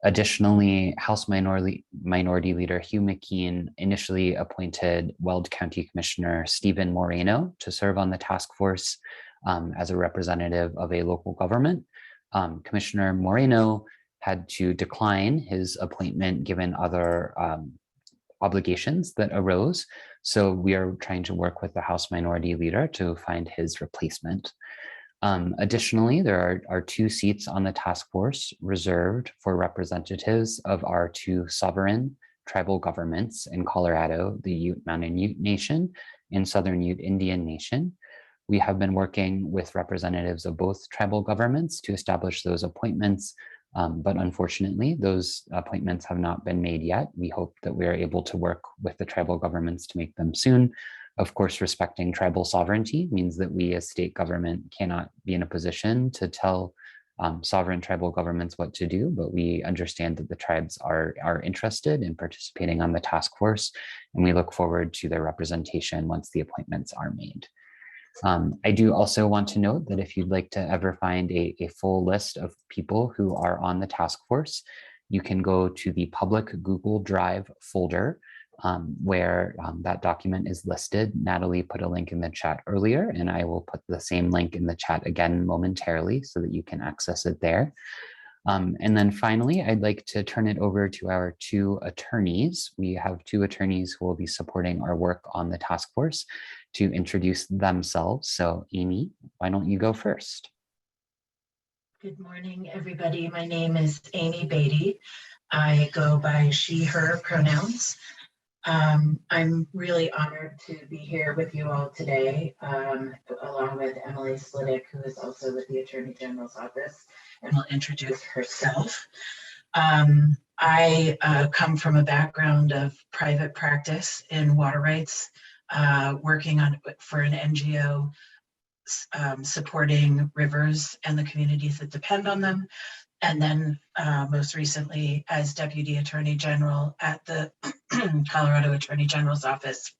Additionally, House Minority Leader Hugh McKean initially appointed Weld County Commissioner Stephen Moreno to serve on the task force as a representative of a local government. Commissioner Moreno had to decline his appointment given other obligations that arose. So we are trying to work with the House Minority Leader to find his replacement. Additionally, there are 2 seats on the task force reserved for representatives of our 2 sovereign tribal governments in Colorado, the Ute Mountain Ute Nation and Southern Ute Indian Nation. We have been working with representatives of both tribal governments to establish those appointments, but unfortunately, those appointments have not been made yet. We hope that we are able to work with the tribal governments to make them soon. Of course, respecting tribal sovereignty means that we as state government cannot be in a position to tell sovereign tribal governments what to do, but we understand that the tribes are interested in participating on the task force, and we look forward to their representation once the appointments are made. I do also want to note that if you'd like to ever find a full list of people who are on the task force, you can go to the public Google Drive folder where that document is listed. Natalie put a link in the chat earlier, and I will put the same link in the chat again momentarily so that you can access it there. And then finally, I'd like to turn it over to our 2 attorneys. We have 2 attorneys who will be supporting our work on the task force to introduce themselves. So Amy, why don't you go first? Good morning, everybody. My name is Amy Beaty. I go by she, her pronouns. I'm really honored to be here with you all today, along with Emily Splitik, who is also with the Attorney General's office and will introduce herself. I come from a background of private practice in water rights, working for an NGO supporting rivers and the communities that depend on them. And then most recently as Deputy Attorney General at the Colorado Attorney General's office.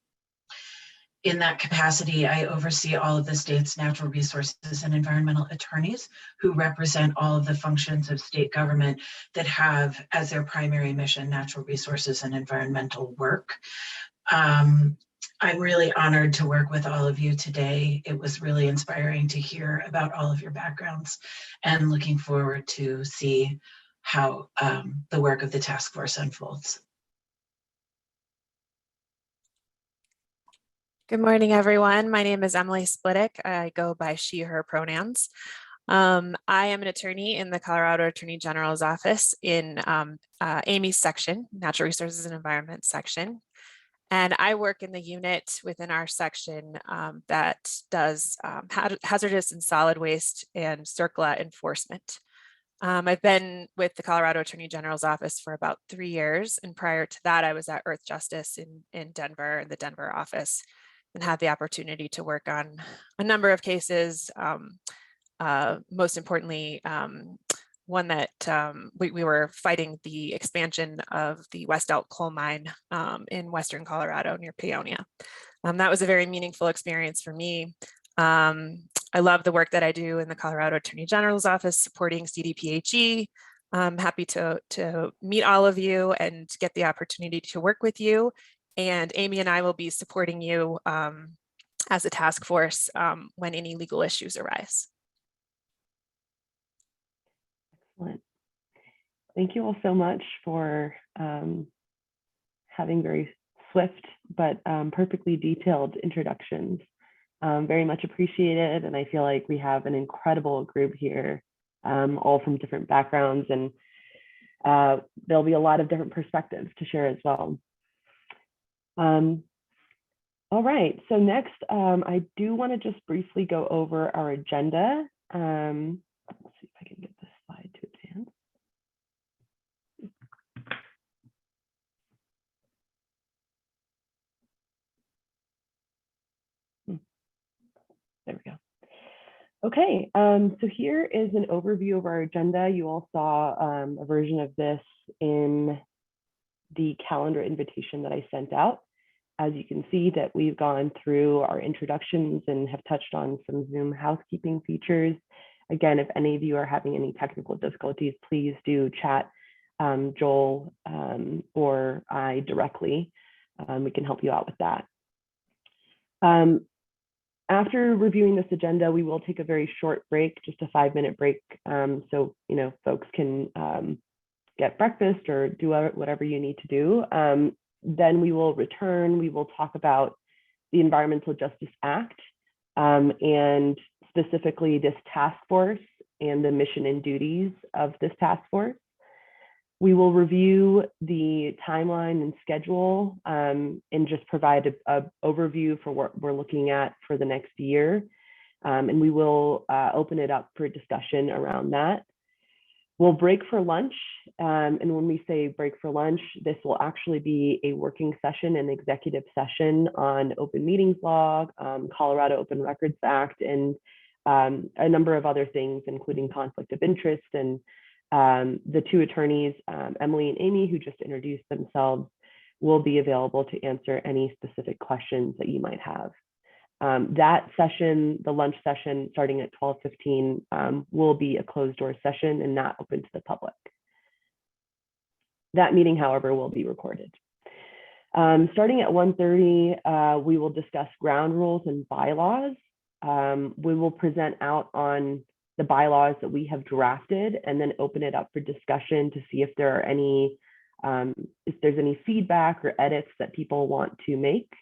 In that capacity, I oversee all of the state's natural resources and environmental attorneys who represent all of the functions of state government that have as their primary mission natural resources and environmental work. I'm really honored to work with all of you today. It was really inspiring to hear about all of your backgrounds and looking forward to see how the work of the task force unfolds. Good morning, everyone. My name is Emily Splitik. I go by she, her pronouns. I am an attorney in the Colorado Attorney General's office in Amy's section, Natural Resources and Environment section. And I work in the unit within our section that does hazardous and solid waste and CERCLA enforcement. I've been with the Colorado Attorney General's office for about 3 years. And prior to that, I was at Earth Justice in Denver, in the Denver office, and had the opportunity to work on a number of cases. Most importantly, one that we were fighting the expansion of the West Elk coal mine in Western Colorado near Paonia. That was a very meaningful experience for me. I love the work that I do in the Colorado Attorney General's office supporting CDPHE. I'm happy to meet all of you and get the opportunity to work with you. And Amy and I will be supporting you as a task force when any legal issues arise. Excellent. Thank you all so much for having very swift but perfectly detailed introductions. Very much appreciated, and I feel like we have an incredible group here, all from different backgrounds, and there'll be a lot of different perspectives to share as well. All right, so next, I do want to just briefly go over our agenda. Let's see if I can get this slide to advance. Okay, so here is an overview of our agenda. You all saw a version of this in the calendar invitation that I sent out. As you can see that we've gone through our introductions and have touched on some Zoom housekeeping features. Again, if any of you are having any technical difficulties, please do chat Joel or I directly. We can help you out with that. After reviewing this agenda, we will take a very short break, just a 5-minute break. So, folks can get breakfast or do whatever you need to do. Then we will return. We will talk about the Environmental Justice Act and specifically this task force and the mission and duties of this task force. We will review the timeline and schedule and just provide an overview for what we're looking at for the next year. And we will open it up for discussion around that. We'll break for lunch. And when we say break for lunch, this will actually be a working session, an executive session on open meetings law, Colorado Open Records Act, and a number of other things, including conflict of interest. And the two attorneys, Emily and Amy, who just introduced themselves, will be available to answer any specific questions that you might have. That session, the lunch session, starting at 12:15, will be a closed door session and not open to the public. That meeting, however, will be recorded. Starting at 1:30, we will discuss ground rules and bylaws. We will present out on the bylaws that we have drafted and then open it up for discussion to see if there are any, if there's any feedback or edits that people want to make.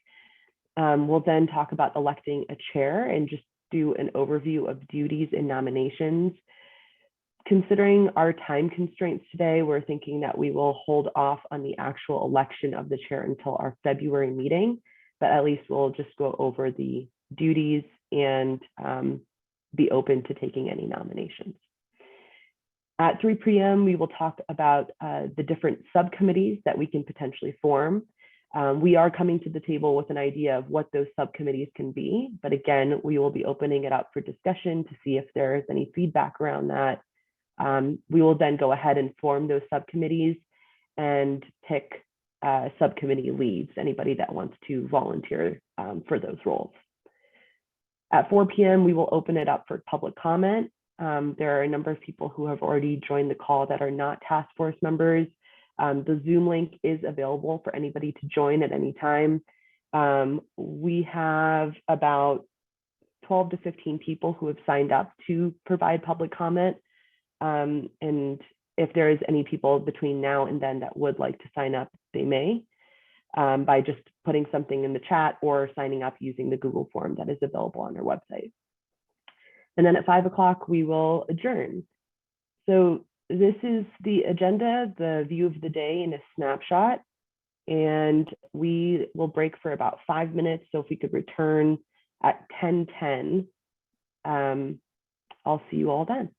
We'll then talk about electing a chair and just do an overview of duties and nominations. Considering our time constraints today, we're thinking that we will hold off on the actual election of the chair until our February meeting, but at least we'll just go over the duties and be open to taking any nominations. At 3 p.m., we will talk about the different subcommittees that we can potentially form. We are coming to the table with an idea of what those subcommittees can be, but again, we will be opening it up for discussion to see if there is any feedback around that. We will then go ahead and form those subcommittees and pick subcommittee leads, anybody that wants to volunteer for those roles. At 4 p.m., we will open it up for public comment. There are a number of people who have already joined the call that are not task force members. The Zoom link is available for anybody to join at any time. We have about 12 to 15 people who have signed up to provide public comment. And if there is any people between now and then that would like to sign up, they may by just putting something in the chat or signing up using the Google form that is available on our website. And then at 5 o'clock, we will adjourn. So this is the agenda, the view of the day in a snapshot, and we will break for about 5 minutes. So if we could return at 10:10, I'll see you all then.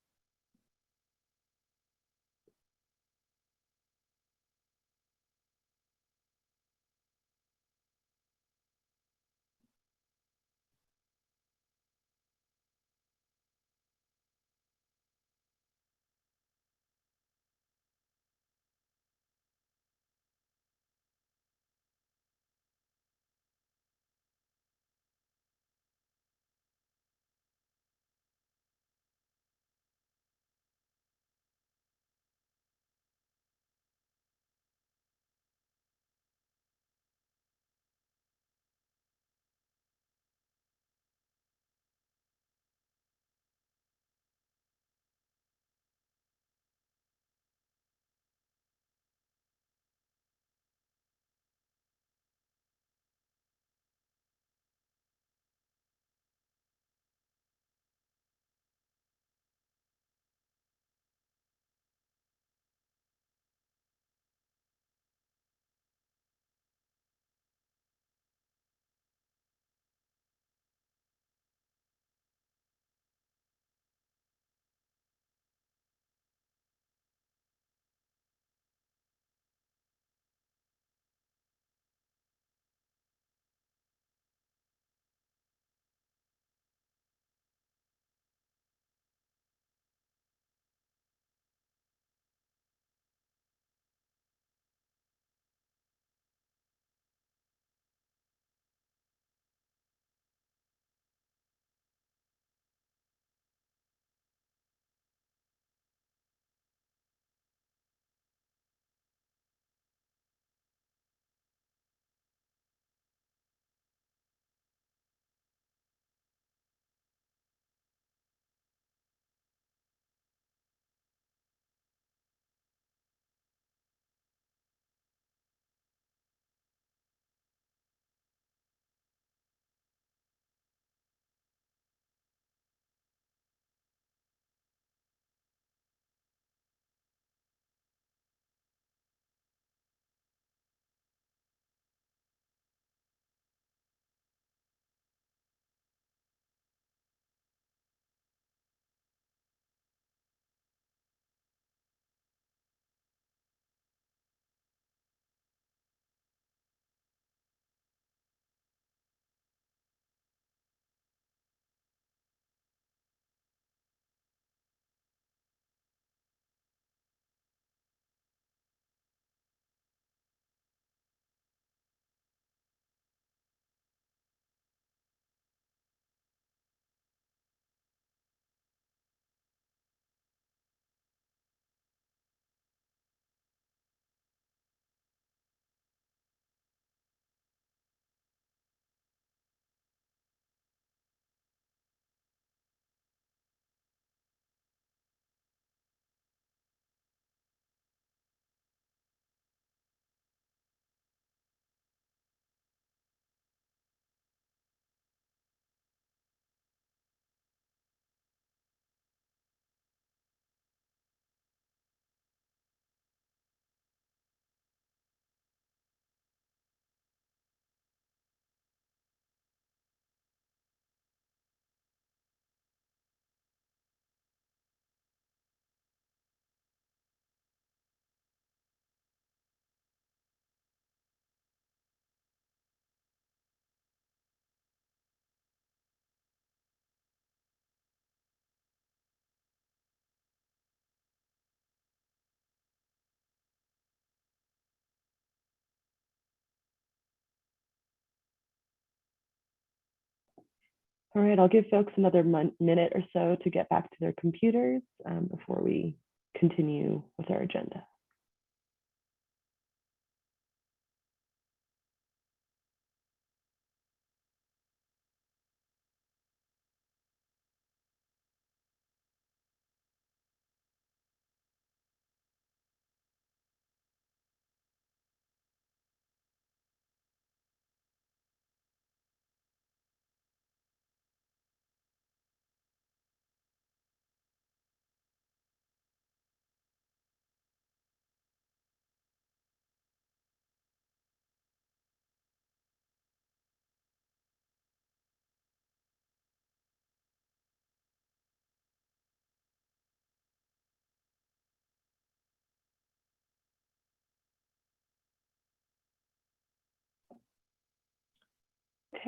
All right, I'll give folks another minute or so to get back to their computers before we continue with our agenda.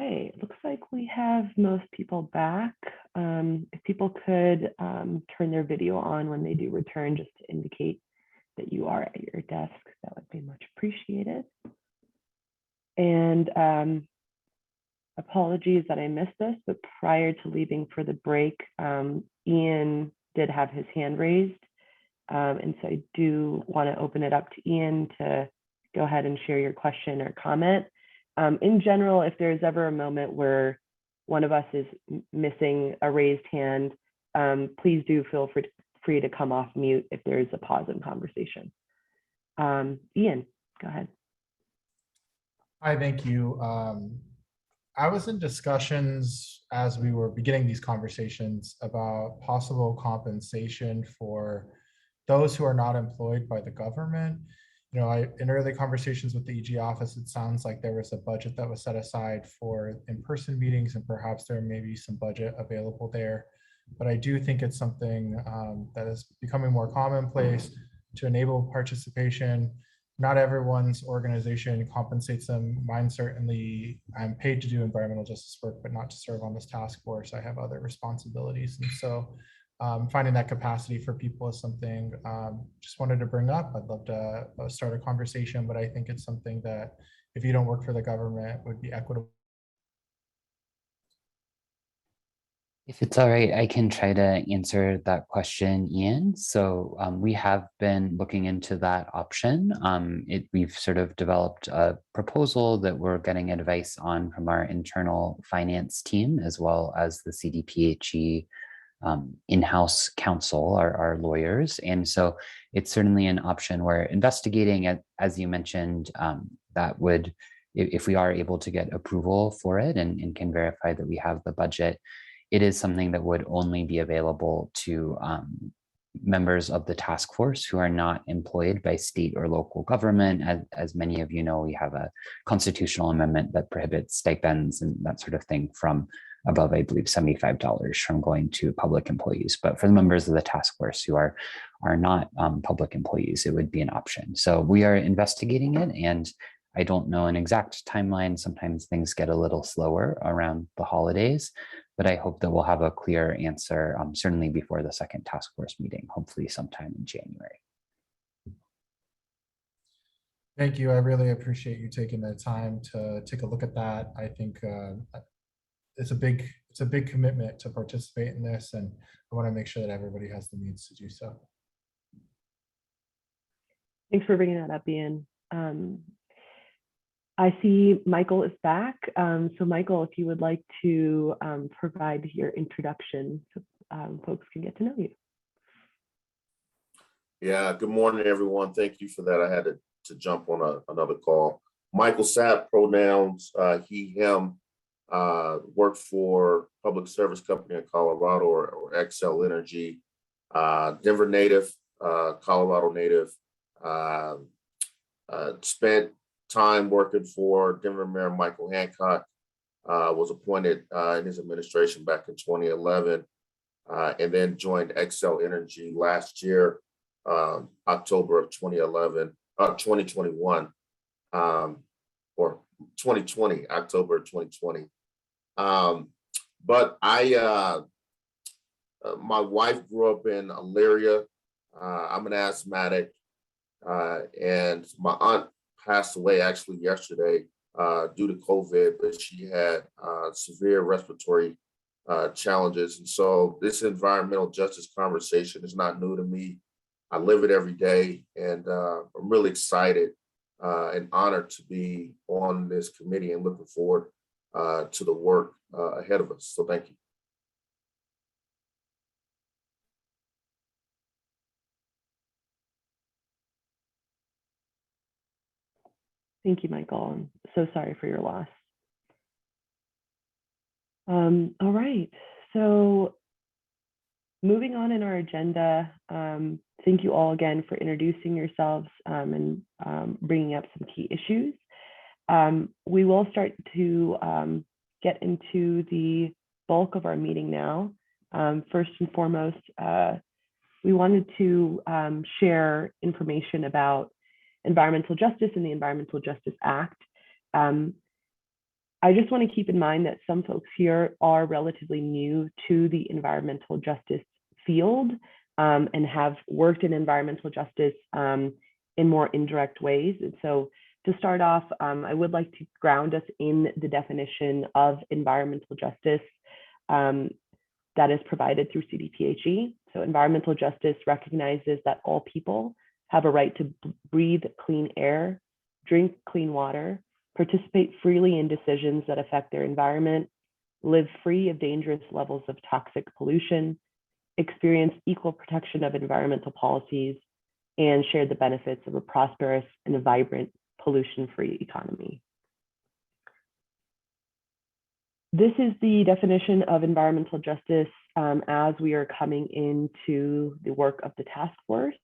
Okay, it looks like we have most people back. If people could turn their video on when they do return, just to indicate that you are at your desk, that would be much appreciated. And apologies that I missed this, but prior to leaving for the break, Ian did have his hand raised. And so I do want to open it up to Ian to go ahead and share your question or comment. In general, if there's ever a moment where one of us is missing a raised hand, please do feel free to come off mute if there's a pause in conversation. Ian, go ahead. Hi, thank you. I was in discussions as we were beginning these conversations about possible compensation for those who are not employed by the government. You know, in early conversations with the EG office, it sounds like there was a budget that was set aside for in-person meetings, and perhaps there may be some budget available there. But I do think it's something that is becoming more commonplace to enable participation. Not everyone's organization compensates them. Mine certainly, I'm paid to do environmental justice work, but not to serve on this task force. I have other responsibilities. And so finding that capacity for people is something just wanted to bring up. I'd love to start a conversation, but I think it's something that if you don't work for the government would be equitable. If it's all right, I can try to answer that question, Ian. So we have been looking into that option. We've sort of developed a proposal that we're getting advice on from our internal finance team, as well as the CDPHE in-house counsel, our lawyers. And so it's certainly an option we're investigating. As you mentioned, that would, if we are able to get approval for it and can verify that we have the budget, it is something that would only be available to members of the task force who are not employed by state or local government. As many of you know, we have a constitutional amendment that prohibits stipends and that sort of thing from above, I believe, $75 from going to public employees. But for the members of the task force who are not public employees, it would be an option. So we are investigating it, and I don't know an exact timeline. Sometimes things get a little slower around the holidays, but I hope that we'll have a clear answer certainly before the second task force meeting, hopefully sometime in January. Thank you. I really appreciate you taking the time to take a look at that. I think it's a big commitment to participate in this, and I want to make sure that everybody has the means to do so. Thanks for bringing that up, Ian. I see Michael is back. So Michael, if you would like to provide your introduction so folks can get to know you. Yeah, good morning, everyone. Thank you for that. I had to jump on another call. Michael Sapp, pronouns, he, him, worked for public service company in Colorado or Xcel Energy, Denver native, Colorado native, spent time working for Denver Mayor Michael Hancock, was appointed in his administration back in 2011, and then joined Xcel Energy last year, October of 2021, or 2020, October 2020. But my wife grew up in Elyria. I'm an asthmatic, and my aunt passed away actually yesterday due to COVID, but she had severe respiratory challenges. And so this environmental justice conversation is not new to me. I live it every day, and I'm really excited and honored to be on this committee and looking forward to the work ahead of us. So thank you. Thank you, Michael. I'm so sorry for your loss. All right, so moving on in our agenda, thank you all again for introducing yourselves and bringing up some key issues. We will start to get into the bulk of our meeting now. First and foremost, we wanted to share information about environmental justice and the Environmental Justice Act. I just want to keep in mind that some folks here are relatively new to the environmental justice field and have worked in environmental justice in more indirect ways. And so to start off, I would like to ground us in the definition of environmental justice that is provided through CDPHE. So environmental justice recognizes that all people have a right to breathe clean air, drink clean water, participate freely in decisions that affect their environment, live free of dangerous levels of toxic pollution, experience equal protection of environmental policies, and share the benefits of a prosperous and a vibrant pollution-free economy. This is the definition of environmental justice as we are coming into the work of the task force.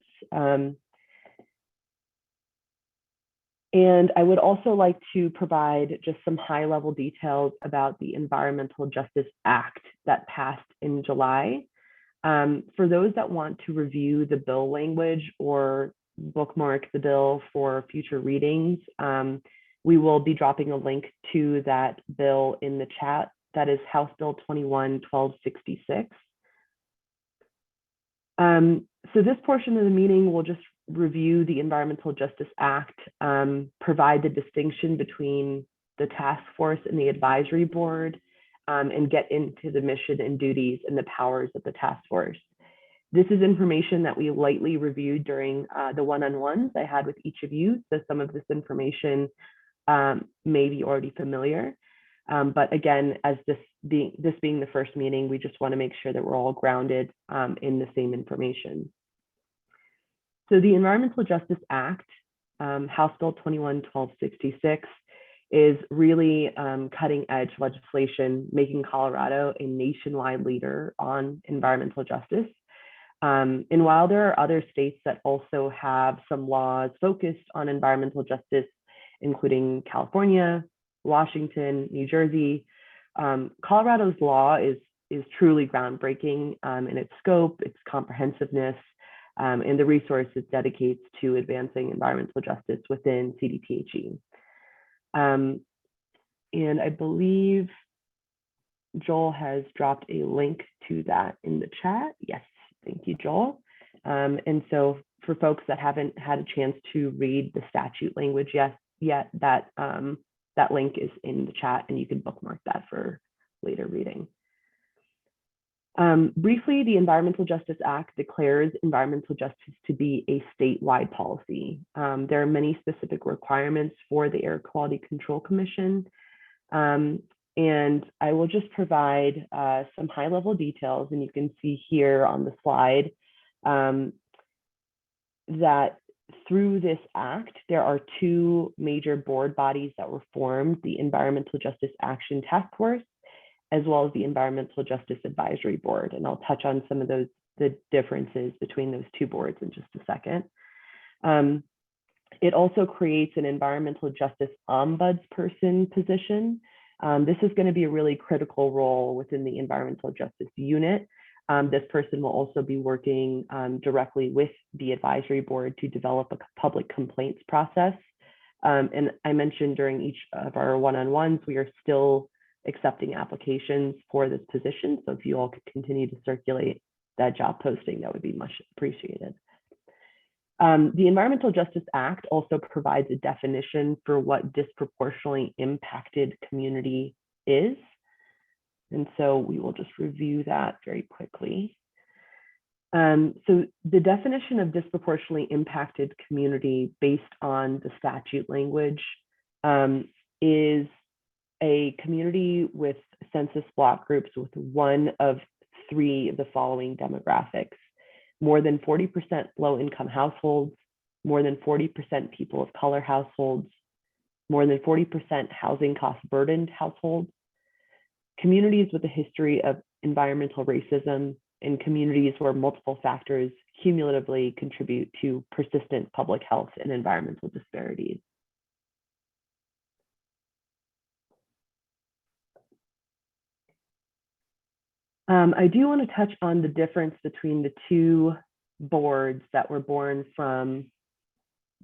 And I would also like to provide just some high-level details about the Environmental Justice Act that passed in July. For those that want to review the bill language or bookmark the bill for future readings, we will be dropping a link to that bill in the chat. That is House Bill 21-1266. So this portion of the meeting will just review the Environmental Justice Act, provide the distinction between the task force and the advisory board, and get into the mission and duties and the powers of the task force. This is information that we lightly reviewed during the one-on-ones I had with each of you. So some of this information may be already familiar. But again, as this being the first meeting, we just want to make sure that we're all grounded in the same information. So the Environmental Justice Act, House Bill 21-1266, is really cutting edge legislation, making Colorado a nationwide leader on environmental justice. And while there are other states that also have some laws focused on environmental justice, including California, Washington, New Jersey, Colorado's law is truly groundbreaking in its scope, its comprehensiveness, and the resources it dedicates to advancing environmental justice within CDPHE. And I believe Joel has dropped a link to that in the chat. Yes, thank you, Joel. And so for folks that haven't had a chance to read the statute language yet, that link is in the chat and you can bookmark that for later reading. Briefly, the Environmental Justice Act declares environmental justice to be a statewide policy. There are many specific requirements for the Air Quality Control Commission. And I will just provide some high-level details, and you can see here on the slide that through this act, there are two major board bodies that were formed, the Environmental Justice Action Task Force, as well as the Environmental Justice Advisory Board. And I'll touch on some of the differences between those two boards in just a second. It also creates an environmental justice ombudsperson position. This is going to be a really critical role within the environmental justice unit. This person will also be working directly with the advisory board to develop a public complaints process. And I mentioned during each of our one-on-ones, we are still accepting applications for this position. So if you all could continue to circulate that job posting, that would be much appreciated. The Environmental Justice Act also provides a definition for what disproportionately impacted community is. And so we will just review that very quickly. So the definition of disproportionately impacted community based on the statute language is a community with census block groups with one of three of the following demographics: more than 40% low-income households, more than 40% people of color households, more than 40% housing cost burdened households, communities with a history of environmental racism, and communities where multiple factors cumulatively contribute to persistent public health and environmental disparities. I do want to touch on the difference between the two boards that were born from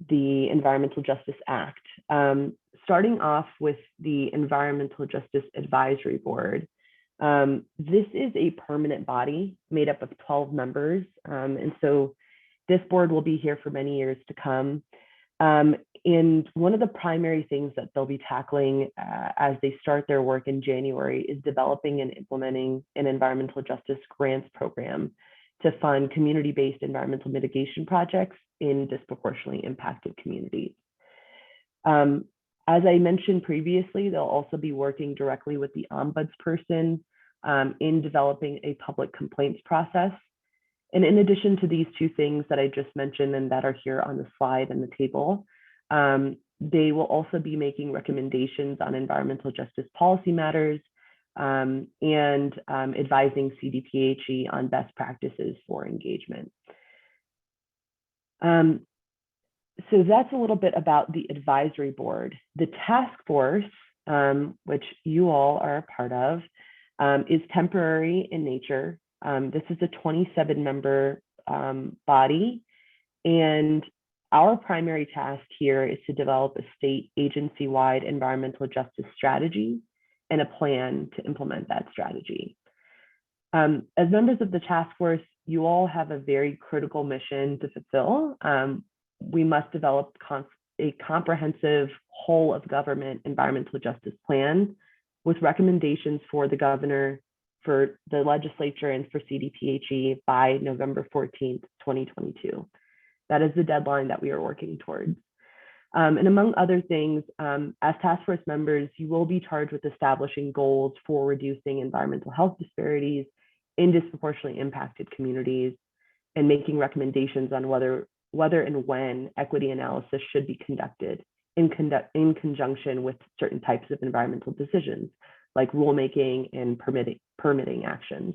the Environmental Justice Act. Starting off with the Environmental Justice Advisory Board. This is a permanent body made up of 12 members. And so this board will be here for many years to come. And one of the primary things that they'll be tackling as they start their work in January is developing and implementing an environmental justice grants program to fund community-based environmental mitigation projects in disproportionately impacted communities. As I mentioned previously, they'll also be working directly with the ombudsperson in developing a public complaints process. And in addition to these two things that I just mentioned and that are here on the slide and the table, they will also be making recommendations on environmental justice policy matters and advising CDPHE on best practices for engagement. So that's a little bit about the advisory board. The task force, which you all are a part of, is temporary in nature. This is a 27-member body, and our primary task here is to develop a state agency-wide environmental justice strategy and a plan to implement that strategy. As members of the task force, you all have a very critical mission to fulfill. We must develop a comprehensive whole of government environmental justice plan with recommendations for the governor, for the legislature, and for CDPHE by November 14th, 2022. That is the deadline that we are working towards. And among other things, as task force members, you will be charged with establishing goals for reducing environmental health disparities in disproportionately impacted communities and making recommendations on whether and when equity analysis should be conducted in conjunction with certain types of environmental decisions, like rulemaking and permitting actions.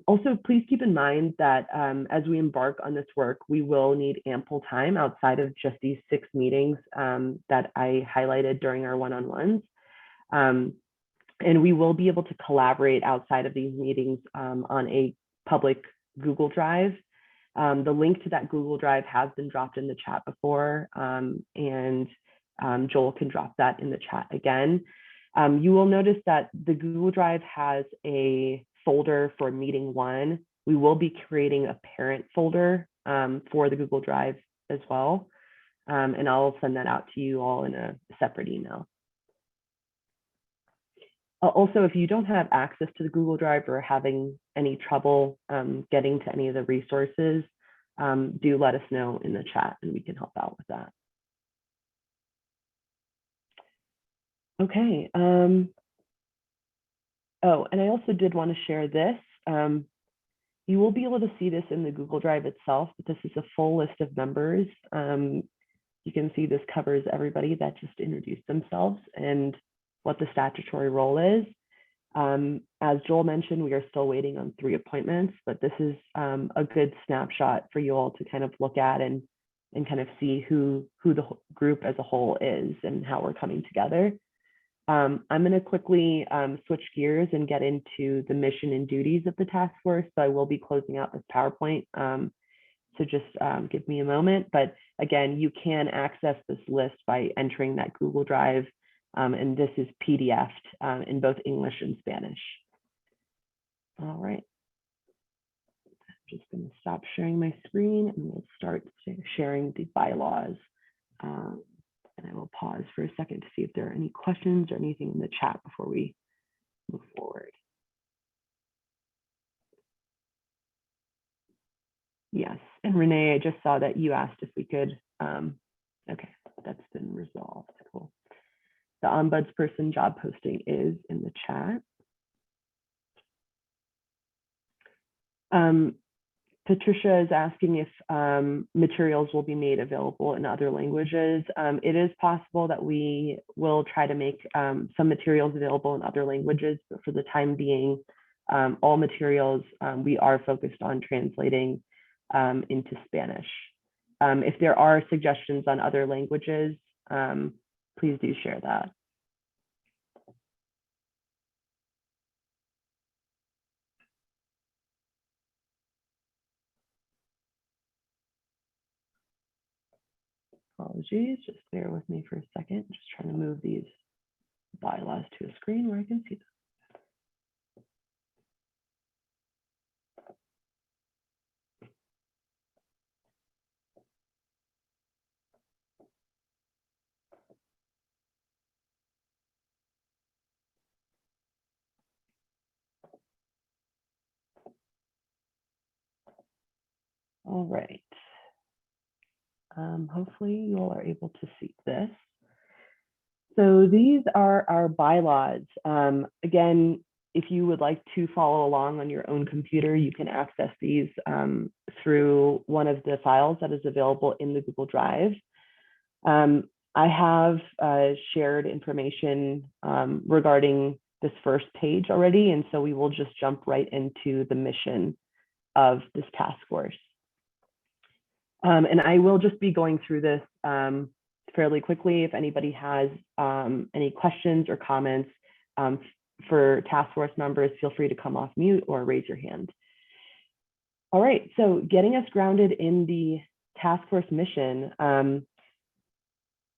Also, please keep in mind that as we embark on this work, we will need ample time outside of just these 6 meetings that I highlighted during our one-on-ones. And we will be able to collaborate outside of these meetings on a public Google Drive. The link to that Google Drive has been dropped in the chat before, and Joel can drop that in the chat again. You will notice that the Google Drive has a folder for meeting 1. We will be creating a parent folder for the Google Drive as well. And I'll send that out to you all in a separate email. Also, if you don't have access to the Google Drive or having any trouble getting to any of the resources, do let us know in the chat and we can help out with that. Okay. Oh, and I also did want to share this. You will be able to see this in the Google Drive itself, but this is a full list of members. You can see this covers everybody that just introduced themselves and what the statutory role is. As Joel mentioned, we are still waiting on 3 appointments, but this is a good snapshot for you all to kind of look at and kind of see who the group as a whole is and how we're coming together. I'm going to quickly switch gears and get into the mission and duties of the task force. So I will be closing out this PowerPoint. So just give me a moment. But again, you can access this list by entering that Google Drive. And this is PDF'd in both English and Spanish. All right. I'm just going to stop sharing my screen and we'll start sharing the bylaws. And I will pause for a second to see if there are any questions or anything in the chat before we move forward. Yes, and Renee, I just saw that you asked if we could, okay, that's been resolved, cool. The ombudsperson job posting is in the chat. Patricia is asking if materials will be made available in other languages. It is possible that we will try to make some materials available in other languages, but for the time being, all materials we are focused on translating into Spanish. If there are suggestions on other languages, please do share that. Apologies, just bear with me for a second. Just trying to move these bylaws to a screen where I can see them. All right. Hopefully you all are able to see this. So these are our bylaws. Again, if you would like to follow along on your own computer, you can access these through one of the files that is available in the Google Drive. I have shared information regarding this first page already, and so we will just jump right into the mission of this task force. And I will just be going through this fairly quickly. If anybody has any questions or comments for task force members, feel free to come off mute or raise your hand. All right, so getting us grounded in the task force mission. The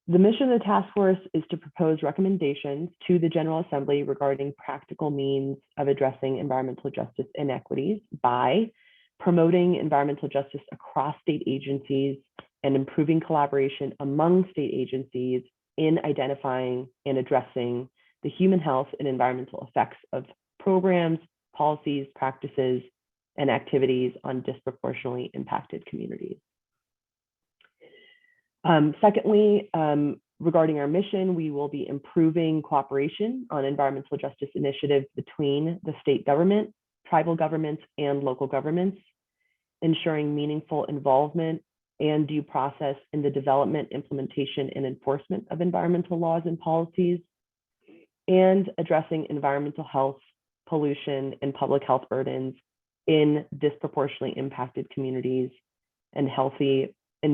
mission of the task force is to propose recommendations to the General Assembly regarding practical means of addressing environmental justice inequities by promoting environmental justice across state agencies and improving collaboration among state agencies in identifying and addressing the human health and environmental effects of programs, policies, practices, and activities on disproportionately impacted communities. Secondly, regarding our mission, we will be improving cooperation on environmental justice initiatives between the state government, tribal governments, and local governments, ensuring meaningful involvement and due process in the development, implementation, and enforcement of environmental laws and policies, and addressing environmental health, pollution, and public health burdens in disproportionately impacted communities and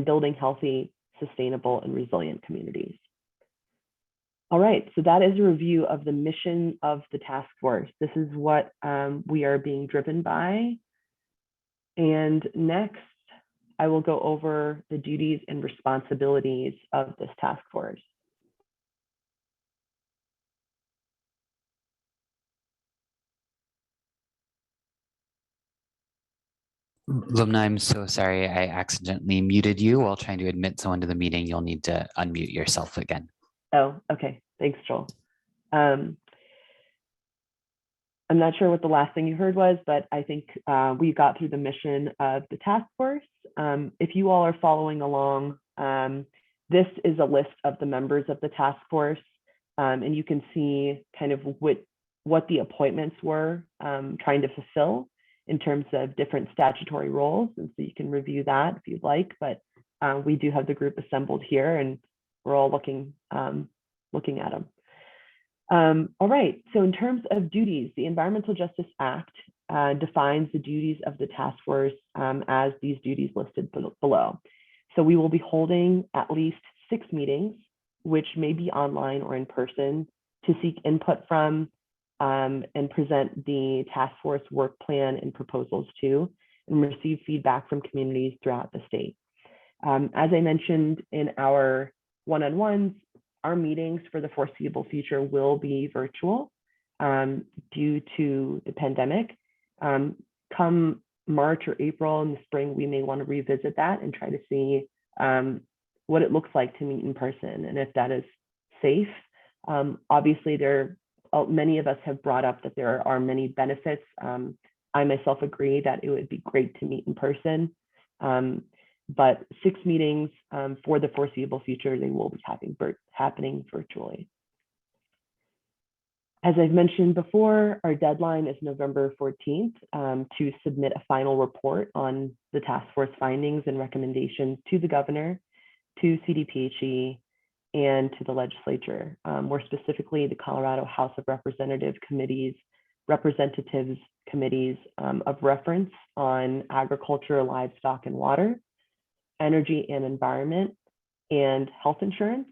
building healthy, sustainable, and resilient communities. All right, so that is a review of the mission of the task force. This is what we are being driven by. And next, I will go over the duties and responsibilities of this task force. Lumna, I'm so sorry. I accidentally muted you while trying to admit someone to the meeting. You'll need to unmute yourself again. Oh, okay. Thanks, Joel. I'm not sure what the last thing you heard was, but I think we got through the mission of the task force. If you all are following along, this is a list of the members of the task force, and you can see kind of what the appointments were trying to fulfill in terms of different statutory roles. And so you can review that if you'd like, but we do have the group assembled here and we're all looking at them. All right, so in terms of duties, the Environmental Justice Act defines the duties of the task force as these duties listed below. So we will be holding at least 6 meetings, which may be online or in person, to seek input from and present the task force work plan and proposals to, and receive feedback from communities throughout the state. As I mentioned in our one-on-ones, our meetings for the foreseeable future will be virtual due to the pandemic. Come March or April in the spring, we may want to revisit that and try to see what it looks like to meet in person and if that is safe. Obviously, there many of us have brought up that there are many benefits. I myself agree that it would be great to meet in person, but 6 meetings for the foreseeable future, they will be happening virtually. As I've mentioned before, our deadline is November 14th to submit a final report on the task force findings and recommendations to the governor, to CDPHE, and to the legislature, more specifically the Colorado House of Representatives committees of reference on agriculture, livestock, and water, energy and environment, and health insurance,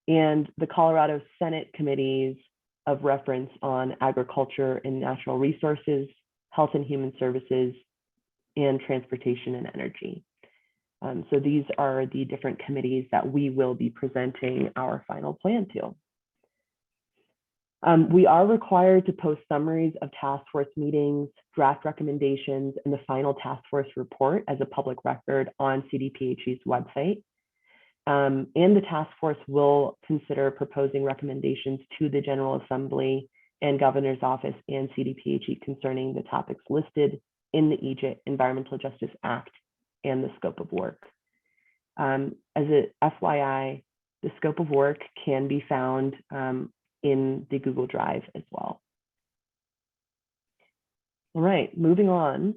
and the Colorado Senate committees of reference on agriculture and natural resources, health and human services, and transportation and energy. So these are the different committees that we will be presenting our final plan to. We are required to post summaries of task force meetings, draft recommendations, and the final task force report as a public record on CDPHE's website. And the task force will consider proposing recommendations to the General Assembly and Governor's Office and CDPHE concerning the topics listed in the EJIT Environmental Justice Act and the scope of work. As a FYI, the scope of work can be found in the Google Drive as well. All right, moving on.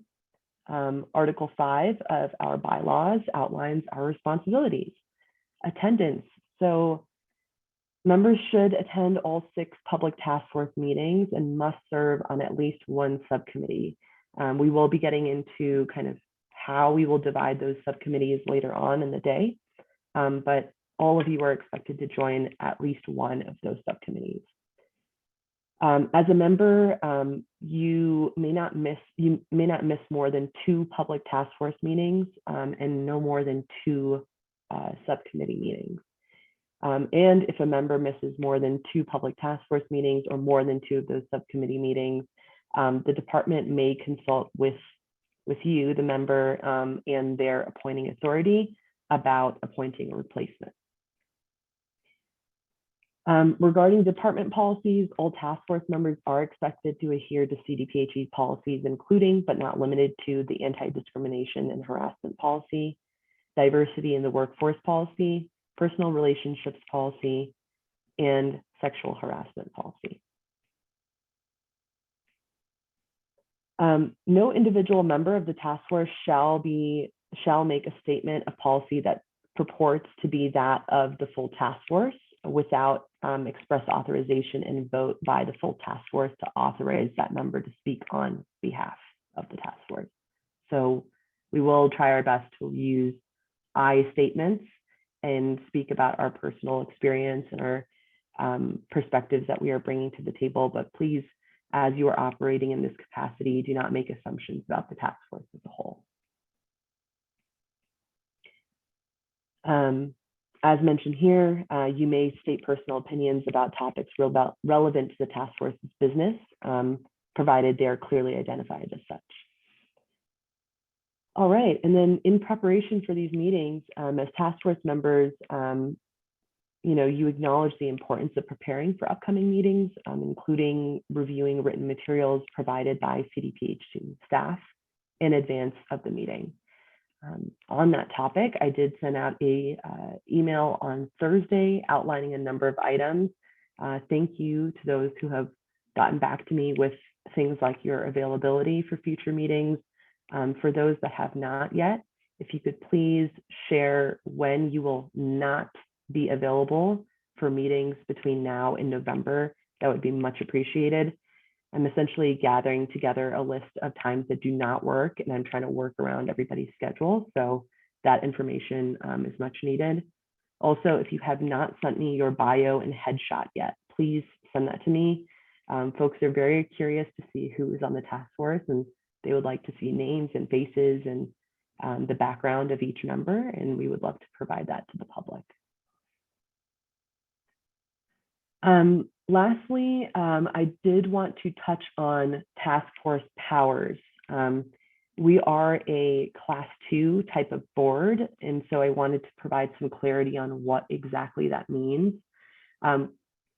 Article 5 of our bylaws outlines our responsibilities. Attendance. So members should attend all 6 public task force meetings and must serve on at least 1 subcommittee. We will be getting into kind of how we will divide those subcommittees later on in the day, but all of you are expected to join at least 1 of those subcommittees. As a member, you may not miss more than 2 public task force meetings and no more than 2 subcommittee meetings. And if a member misses more than 2 public task force meetings or more than 2 of those subcommittee meetings, the department may consult with you, the member, and their appointing authority about appointing a replacement. Regarding department policies, all task force members are expected to adhere to CDPHE policies, including but not limited to the anti-discrimination and harassment policy, diversity in the workforce policy, personal relationships policy, and sexual harassment policy. No individual member of the task force shall make a statement of policy that purports to be that of the full task force without express authorization and vote by the full task force to authorize that member to speak on behalf of the task force. So we will try our best to use I statements and speak about our personal experience and our perspectives that we are bringing to the table, but please, as you are operating in this capacity, do not make assumptions about the task force as a whole. As mentioned here, you may state personal opinions about topics relevant to the task force's business, provided they are clearly identified as such. All right, and then in preparation for these meetings, as task force members, you acknowledge the importance of preparing for upcoming meetings, including reviewing written materials provided by CDPHE staff in advance of the meeting. On that topic, I did send out a email on Thursday outlining a number of items. Thank you to those who have gotten back to me with things like your availability for future meetings. For those that have not yet, if you could please share when you will not be available for meetings between now and November, that would be much appreciated. I'm essentially gathering together a list of times that do not work, and I'm trying to work around everybody's schedule. So that information is much needed. Also, if you have not sent me your bio and headshot yet, please send that to me. Folks are very curious to see who is on the task force, and they would like to see names and faces and the background of each member, and we would love to provide that to the public. Lastly, I did want to touch on task force powers. We are a Class 2 type of board, and so I wanted to provide some clarity on what exactly that means.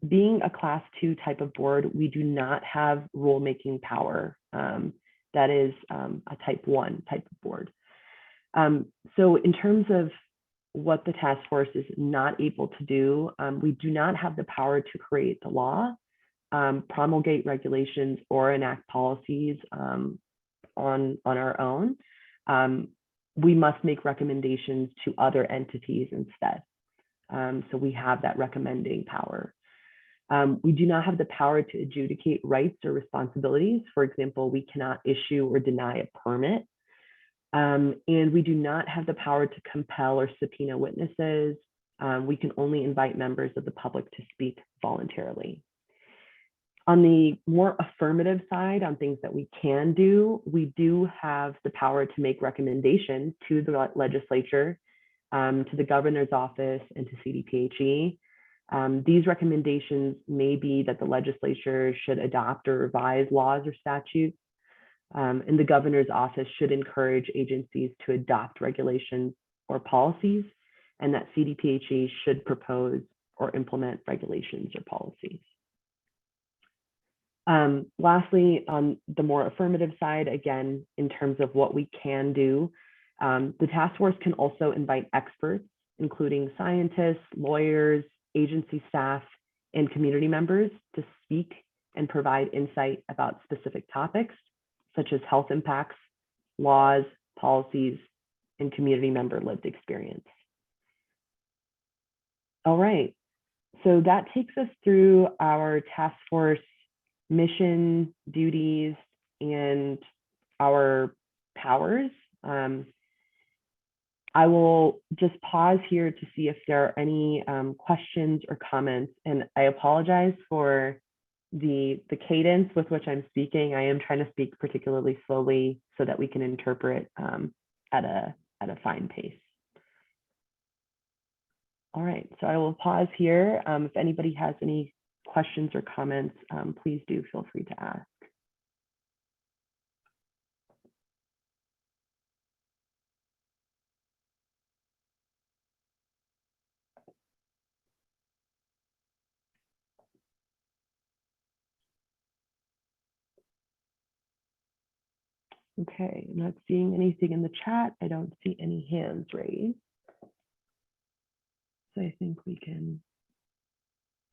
being a class 2 type of board, we do not have rulemaking power. That is a type 1 type of board. So in terms of what the task force is not able to do, we do not have the power to create the law, promulgate regulations, or enact policies on our own. We must make recommendations to other entities instead. So we have that recommending power. We do not have the power to adjudicate rights or responsibilities. For example, we cannot issue or deny a permit. And we do not have the power to compel or subpoena witnesses. We can only invite members of the public to speak voluntarily. On the more affirmative side, on things that we can do, we do have the power to make recommendations to the legislature, to the governor's office, and to CDPHE. These recommendations may be that the legislature should adopt or revise laws or statutes, and the governor's office should encourage agencies to adopt regulations or policies, and that CDPHE should propose or implement regulations or policies. Lastly, on the more affirmative side, again, in terms of what we can do, the task force can also invite experts, including scientists, lawyers, agency staff, and community members to speak and provide insight about specific topics, such as health impacts, laws, policies, and community member lived experience. All right, so that takes us through our task force mission, duties, and our powers. I will just pause here to see if there are any questions or comments, and I apologize for the cadence with which I'm speaking. I am trying to speak particularly slowly so that we can interpret at a fine pace. All right, so I will pause here. If anybody has any questions or comments, please do feel free to ask. Okay, I'm not seeing anything in the chat. I don't see any hands raised. So I think we can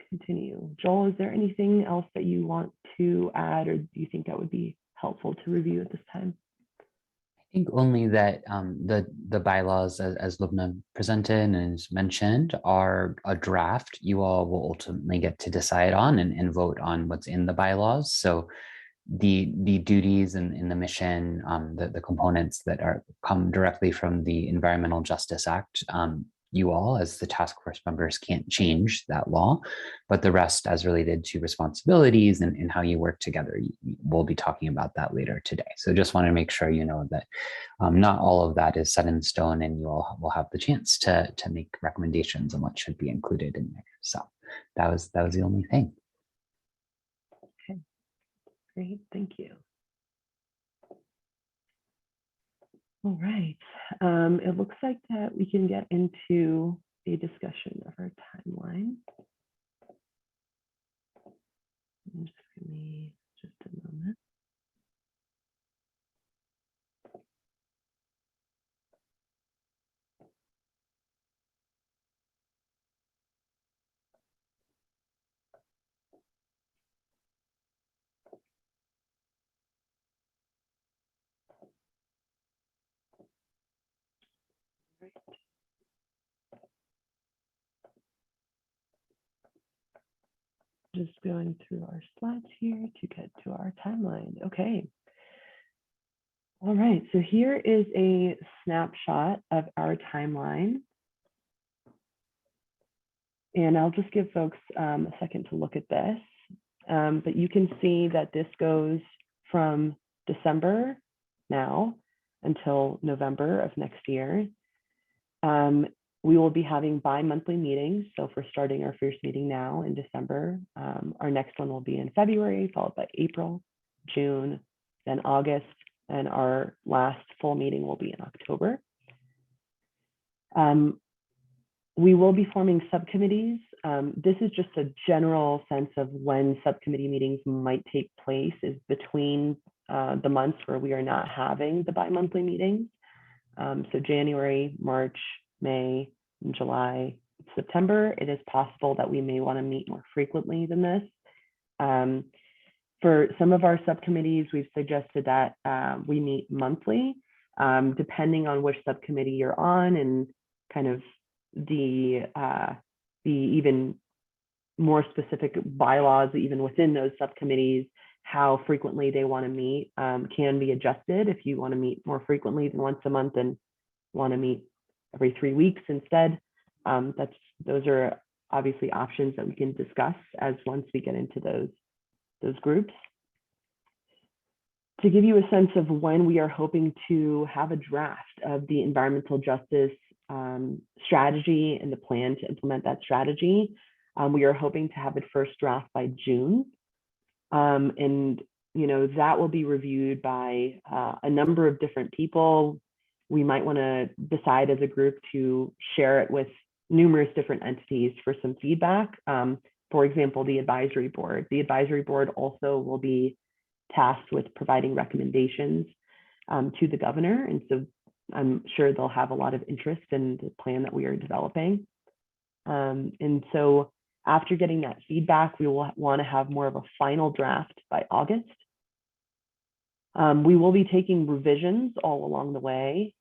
continue. Joel, is there anything else that you want to add, or do you think that would be helpful to review at this time? I think only that the bylaws, as Lubna presented and is mentioned, are a draft. You all will ultimately get to decide on and vote on what's in the bylaws. So the duties and the mission, the components that come directly from the Environmental Justice Act, you all as the task force members can't change that law, but the rest as related to responsibilities and how you work together, we'll be talking about that later today. So just want to make sure you know that not all of that is set in stone, and you all will have the chance to make recommendations on what should be included in there. So that was the only thing. Okay, great, thank you. All right, it looks like that we can get into a discussion of our timeline. Just give me just a moment. Just going through our slides here to get to our timeline. Okay. All right, so here is a snapshot of our timeline. And I'll just give folks a second to look at this. But you can see that this goes from December now until November of next year. We will be having bi-monthly meetings. So if we're starting our first meeting now in December, our next one will be in February, followed by April, June, then August, and our last full meeting will be in October. We will be forming subcommittees this is just a general sense of when subcommittee meetings might take place is between the months where we are not having the bi-monthly meetings. So January, March, May, July, September, it is possible that we may want to meet more frequently than this. For some of our subcommittees, we've suggested that we meet monthly, depending on which subcommittee you're on and kind of the even more specific bylaws, even within those subcommittees, how frequently they want to meet can be adjusted. If you want to meet more frequently than once a month and want to meet every 3 weeks instead, those are obviously options that we can discuss as once we get into those groups. To give you a sense of when we are hoping to have a draft of the environmental justice strategy and the plan to implement that strategy, we are hoping to have it first draft by June. And that will be reviewed by a number of different people. We might want to decide as a group to share it with numerous different entities for some feedback. For example, the advisory board. The advisory board also will be tasked with providing recommendations to the governor. And so I'm sure they'll have a lot of interest in the plan that we are developing. And so after getting that feedback, we will want to have more of a final draft by August. We will be taking revisions all along the way,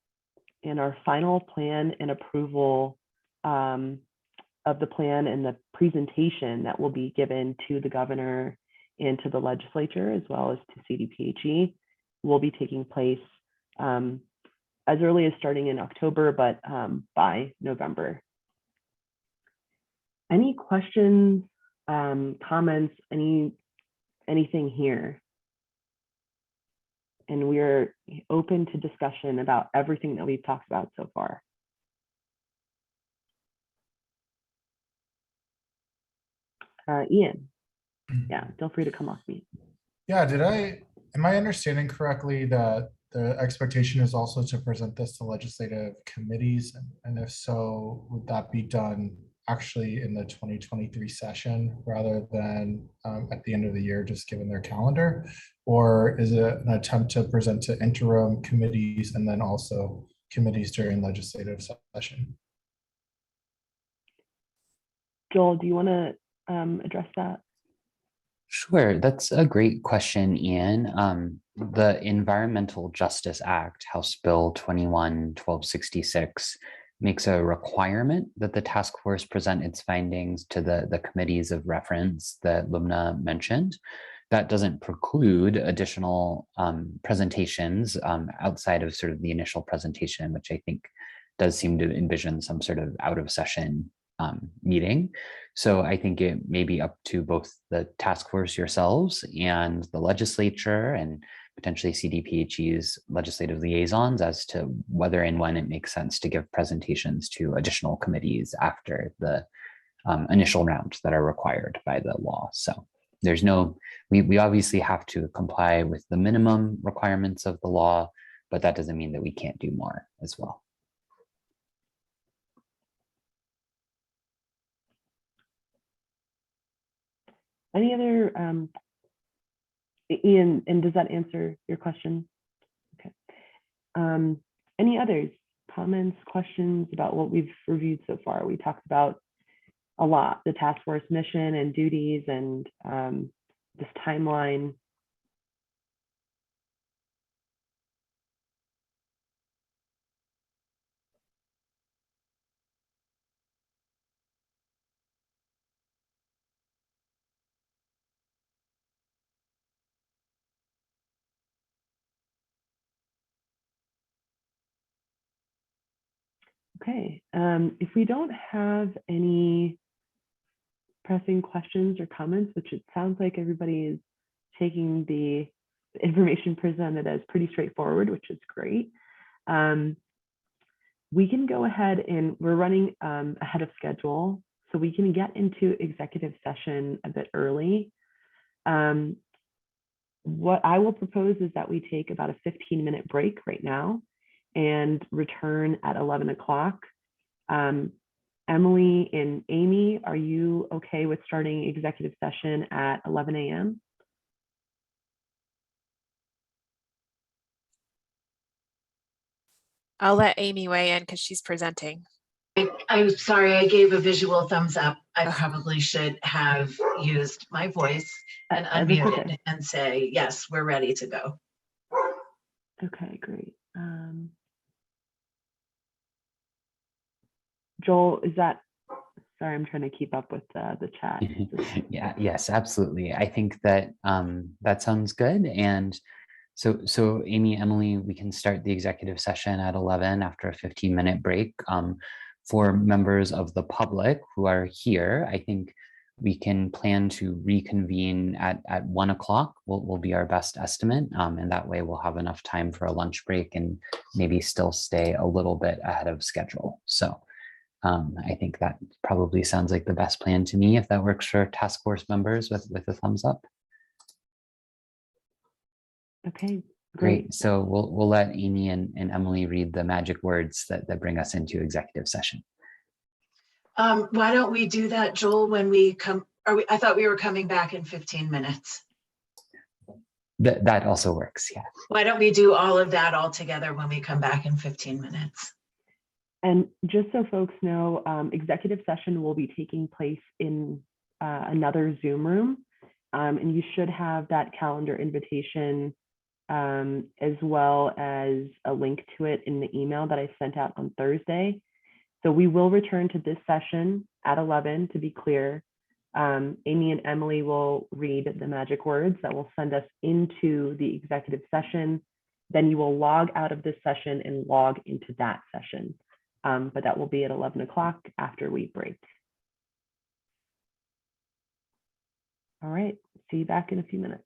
and our final plan and approval of the plan and the presentation that will be given to the governor and to the legislature, as well as to CDPHE, will be taking place as early as starting in October, but by November. Any questions, comments, anything here? And we're open to discussion about everything that we've talked about so far. Ian, yeah, feel free to come off mute. Yeah, am I understanding correctly that the expectation is also to present this to legislative committees? And if so, would that be done actually in the 2023 session rather than at the end of the year, just given their calendar? Or is it an attempt to present to interim committees and then also committees during legislative session? Joel, do you want to address that? Sure, that's a great question, Ian. The Environmental Justice Act, House Bill 21-1266, makes a requirement that the task force present its findings to the committees of reference that Lumna mentioned. That doesn't preclude additional presentations outside of sort of the initial presentation, which I think does seem to envision some sort of out of session meeting. So I think it may be up to both the task force yourselves and the legislature and potentially CDPHE's legislative liaisons as to whether and when it makes sense to give presentations to additional committees after the initial rounds that are required by the law. So there's we obviously have to comply with the minimum requirements of the law, but that doesn't mean that we can't do more as well. Any other, Ian, and does that answer your question? Okay. Any others, comments, questions about what we've reviewed so far? We talked about a lot, the task force mission and duties and this timeline. Okay, if we don't have any pressing questions or comments, which it sounds like everybody is taking the information presented as pretty straightforward, which is great. We can go ahead and we're running ahead of schedule, so we can get into executive session a bit early. What I will propose is that we take about a 15-minute break right now and return at 11 o'clock. Emily and Amy, are you okay with starting executive session at 11 a.m.? I'll let Amy weigh in because she's presenting. I'm sorry, I gave a visual thumbs up. I probably should have used my voice and unmuted and say, yes, we're ready to go. Okay, great. Joel, is that, sorry, I'm trying to keep up with the chat. Yeah, yes, absolutely. I think that that sounds good. And so Amy, Emily, we can start the executive session at 11 after a 15-minute break. For members of the public who are here, I think we can plan to reconvene at 1 o'clock will be our best estimate. And that way we'll have enough time for a lunch break and maybe still stay a little bit ahead of schedule. So I think that probably sounds like the best plan to me, if that works for task force members with a thumbs up. Okay, great. So we'll let Amy and Emily read the magic words that bring us into executive session. Why don't we do that, Joel, when we come, I thought we were coming back in 15 minutes. That also works, yeah. Why don't we do all of that all together when we come back in 15 minutes? And just so folks know, executive session will be taking place in another Zoom room. And you should have that calendar invitation as well as a link to it in the email that I sent out on Thursday. So we will return to this session at 11, to be clear. Amy and Emily will read the magic words that will send us into the executive session. Then you will log out of this session and log into that session. But that will be at 11 o'clock after we break. All right, see you back in a few minutes.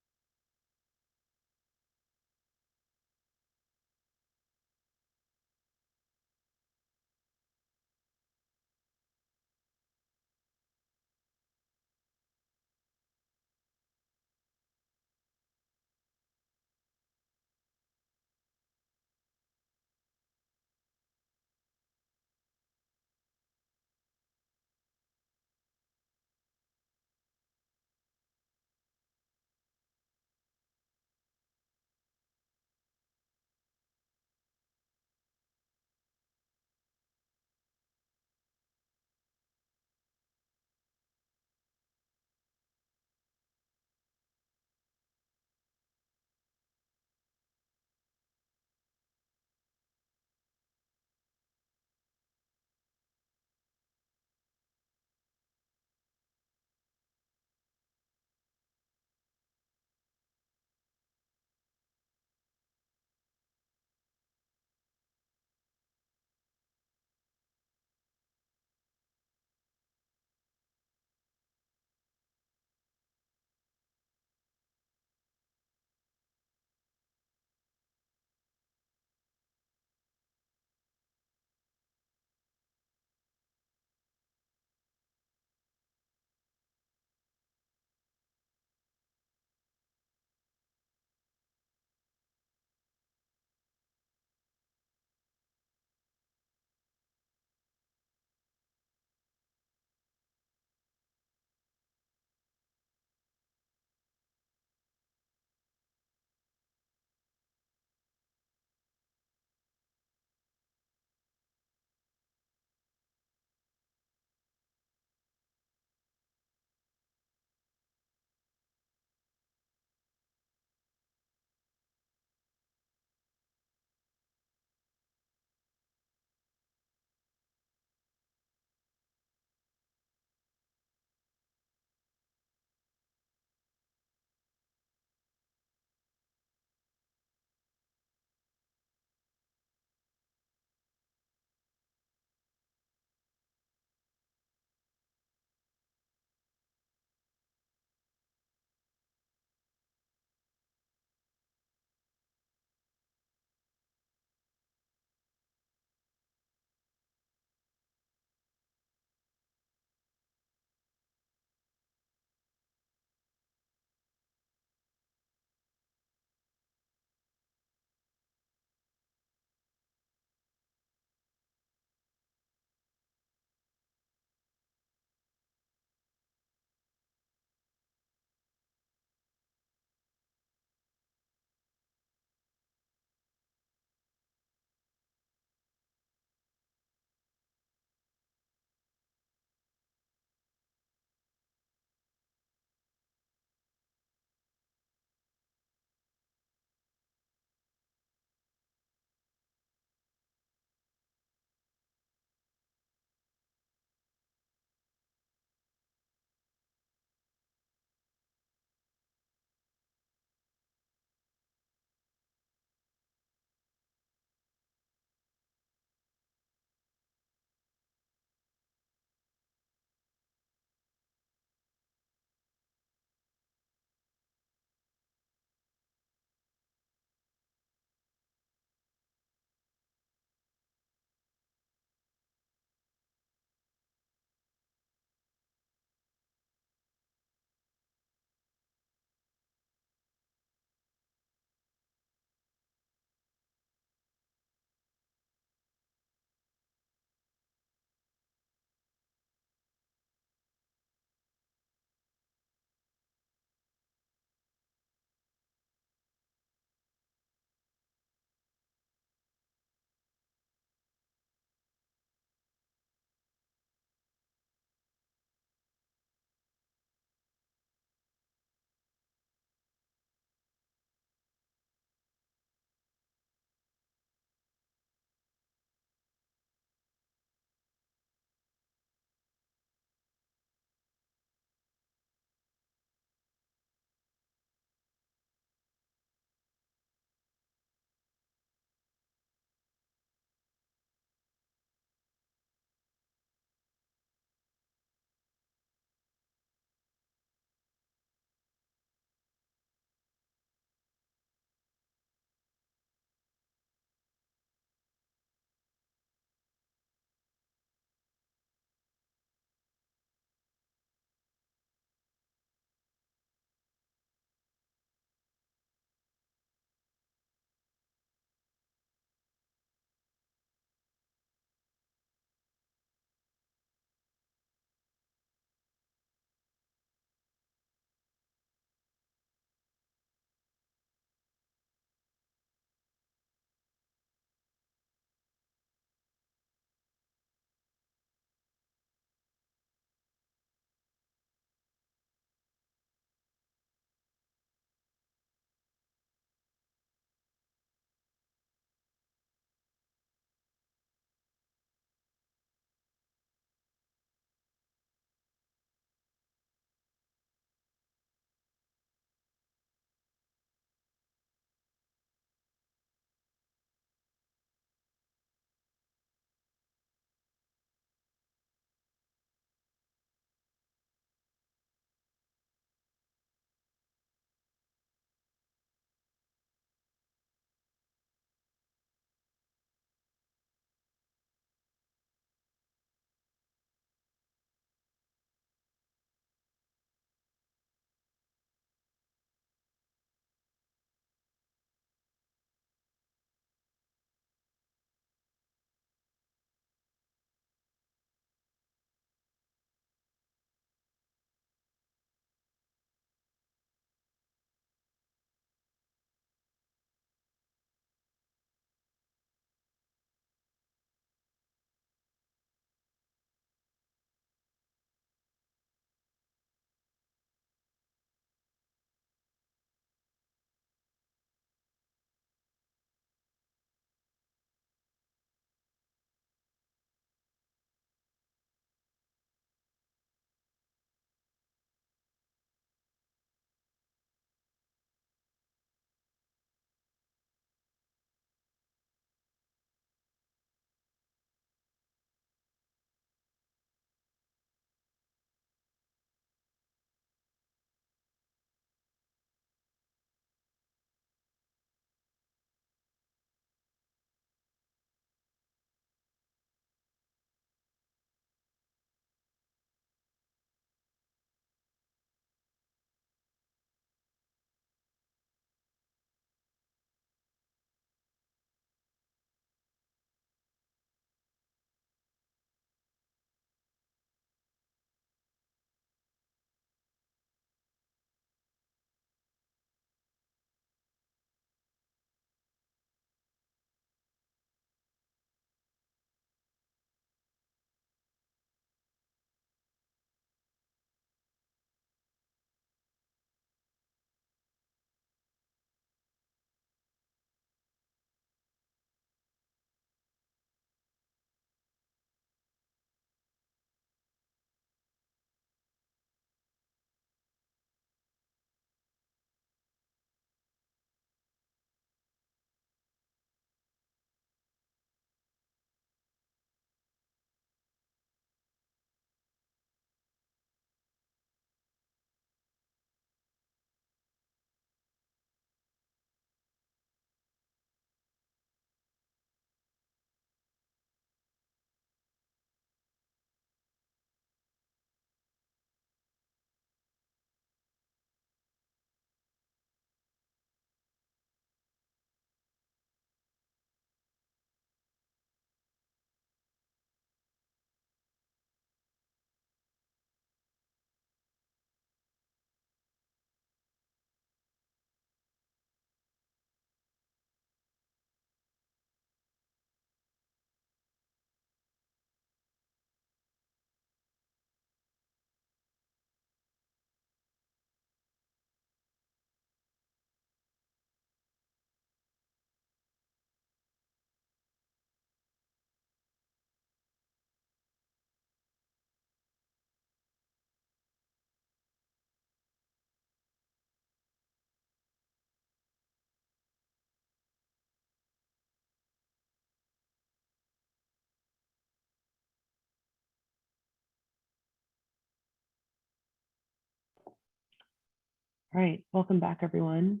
All right, welcome back, everyone.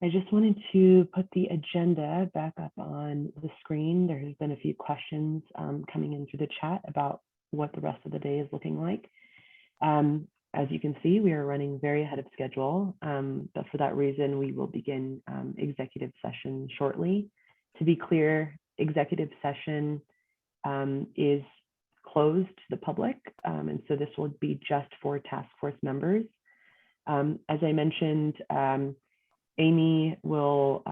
I just wanted to put the agenda back up on the screen. There has been a few questions coming in through the chat about what the rest of the day is looking like. As you can see, we are running very ahead of schedule, but for that reason, we will begin executive session shortly. To be clear, executive session is closed to the public, and so this will be just for task force members. As I mentioned, Amy will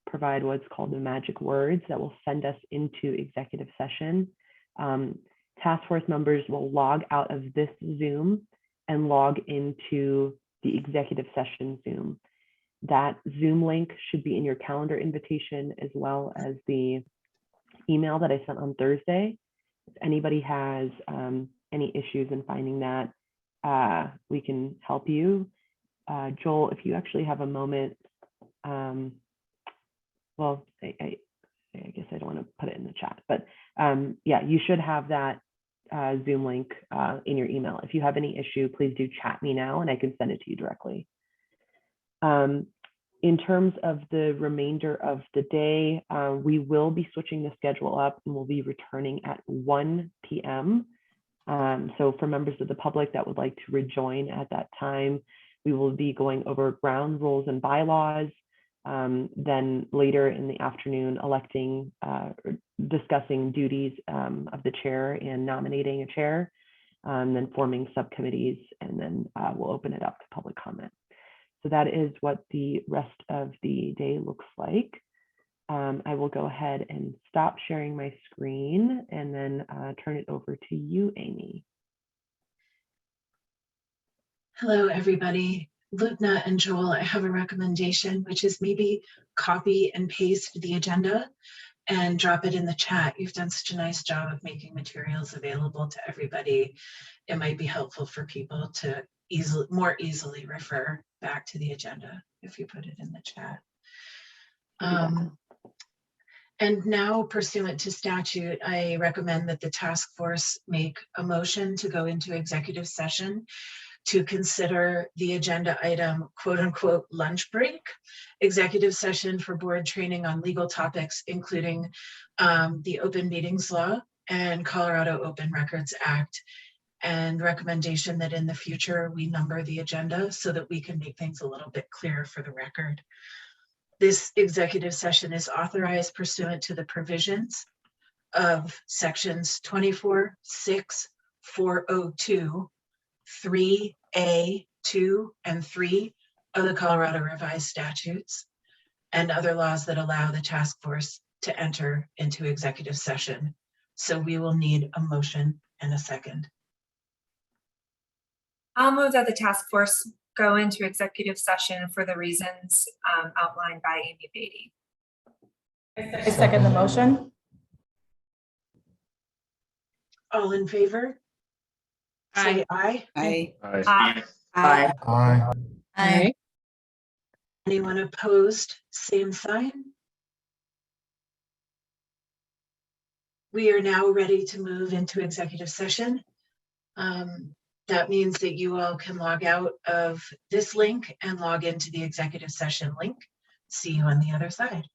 provide what's called the magic words that will send us into executive session. Task force members will log out of this Zoom and log into the executive session Zoom. That Zoom link should be in your calendar invitation as well as the email that I sent on Thursday. If anybody has any issues in finding that, we can help you. Joel, if you actually have a moment, well, I guess I don't want to put it in the chat, but yeah, you should have that Zoom link in your email. If you have any issue, please do chat me now and I can send it to you directly. In terms of the remainder of the day, we will be switching the schedule up and we'll be returning at 1 p.m. So for members of the public that would like to rejoin at that time, we will be going over ground rules and bylaws. Then later in the afternoon, electing, discussing duties of the chair and nominating a chair, then forming subcommittees, and then we'll open it up to public comment. So that is what the rest of the day looks like. I will go ahead and stop sharing my screen and then turn it over to you, Amy. Hello, everybody. Lubna and Joel, I have a recommendation, which is maybe copy and paste the agenda and drop it in the chat. You've done such a nice job of making materials available to everybody. It might be helpful for people to more easily refer back to the agenda if you put it in the chat. And now, pursuant to statute, I recommend that the task force make a motion to go into executive session to consider the agenda item, quote unquote, lunch break, executive session for board training on legal topics, including the Open Meetings Law and Colorado Open Records Act, and recommendation that in the future we number the agenda so that we can make things a little bit clearer for the record. This executive session is authorized pursuant to the provisions of sections 24, 6, 402, 3A, 2, and 3 of the Colorado Revised Statutes and other laws that allow the task force to enter into executive session. So we will need a motion and a second. I'll move that the task force go into executive session for the reasons outlined by Amy Beaty. I second the motion. All in favor? Say aye. Aye. Aye. Aye. Aye. Aye. Anyone opposed? Same sign. We are now ready to move into executive session. That means that you all can log out of this link and log into the executive session link. See you on the other side.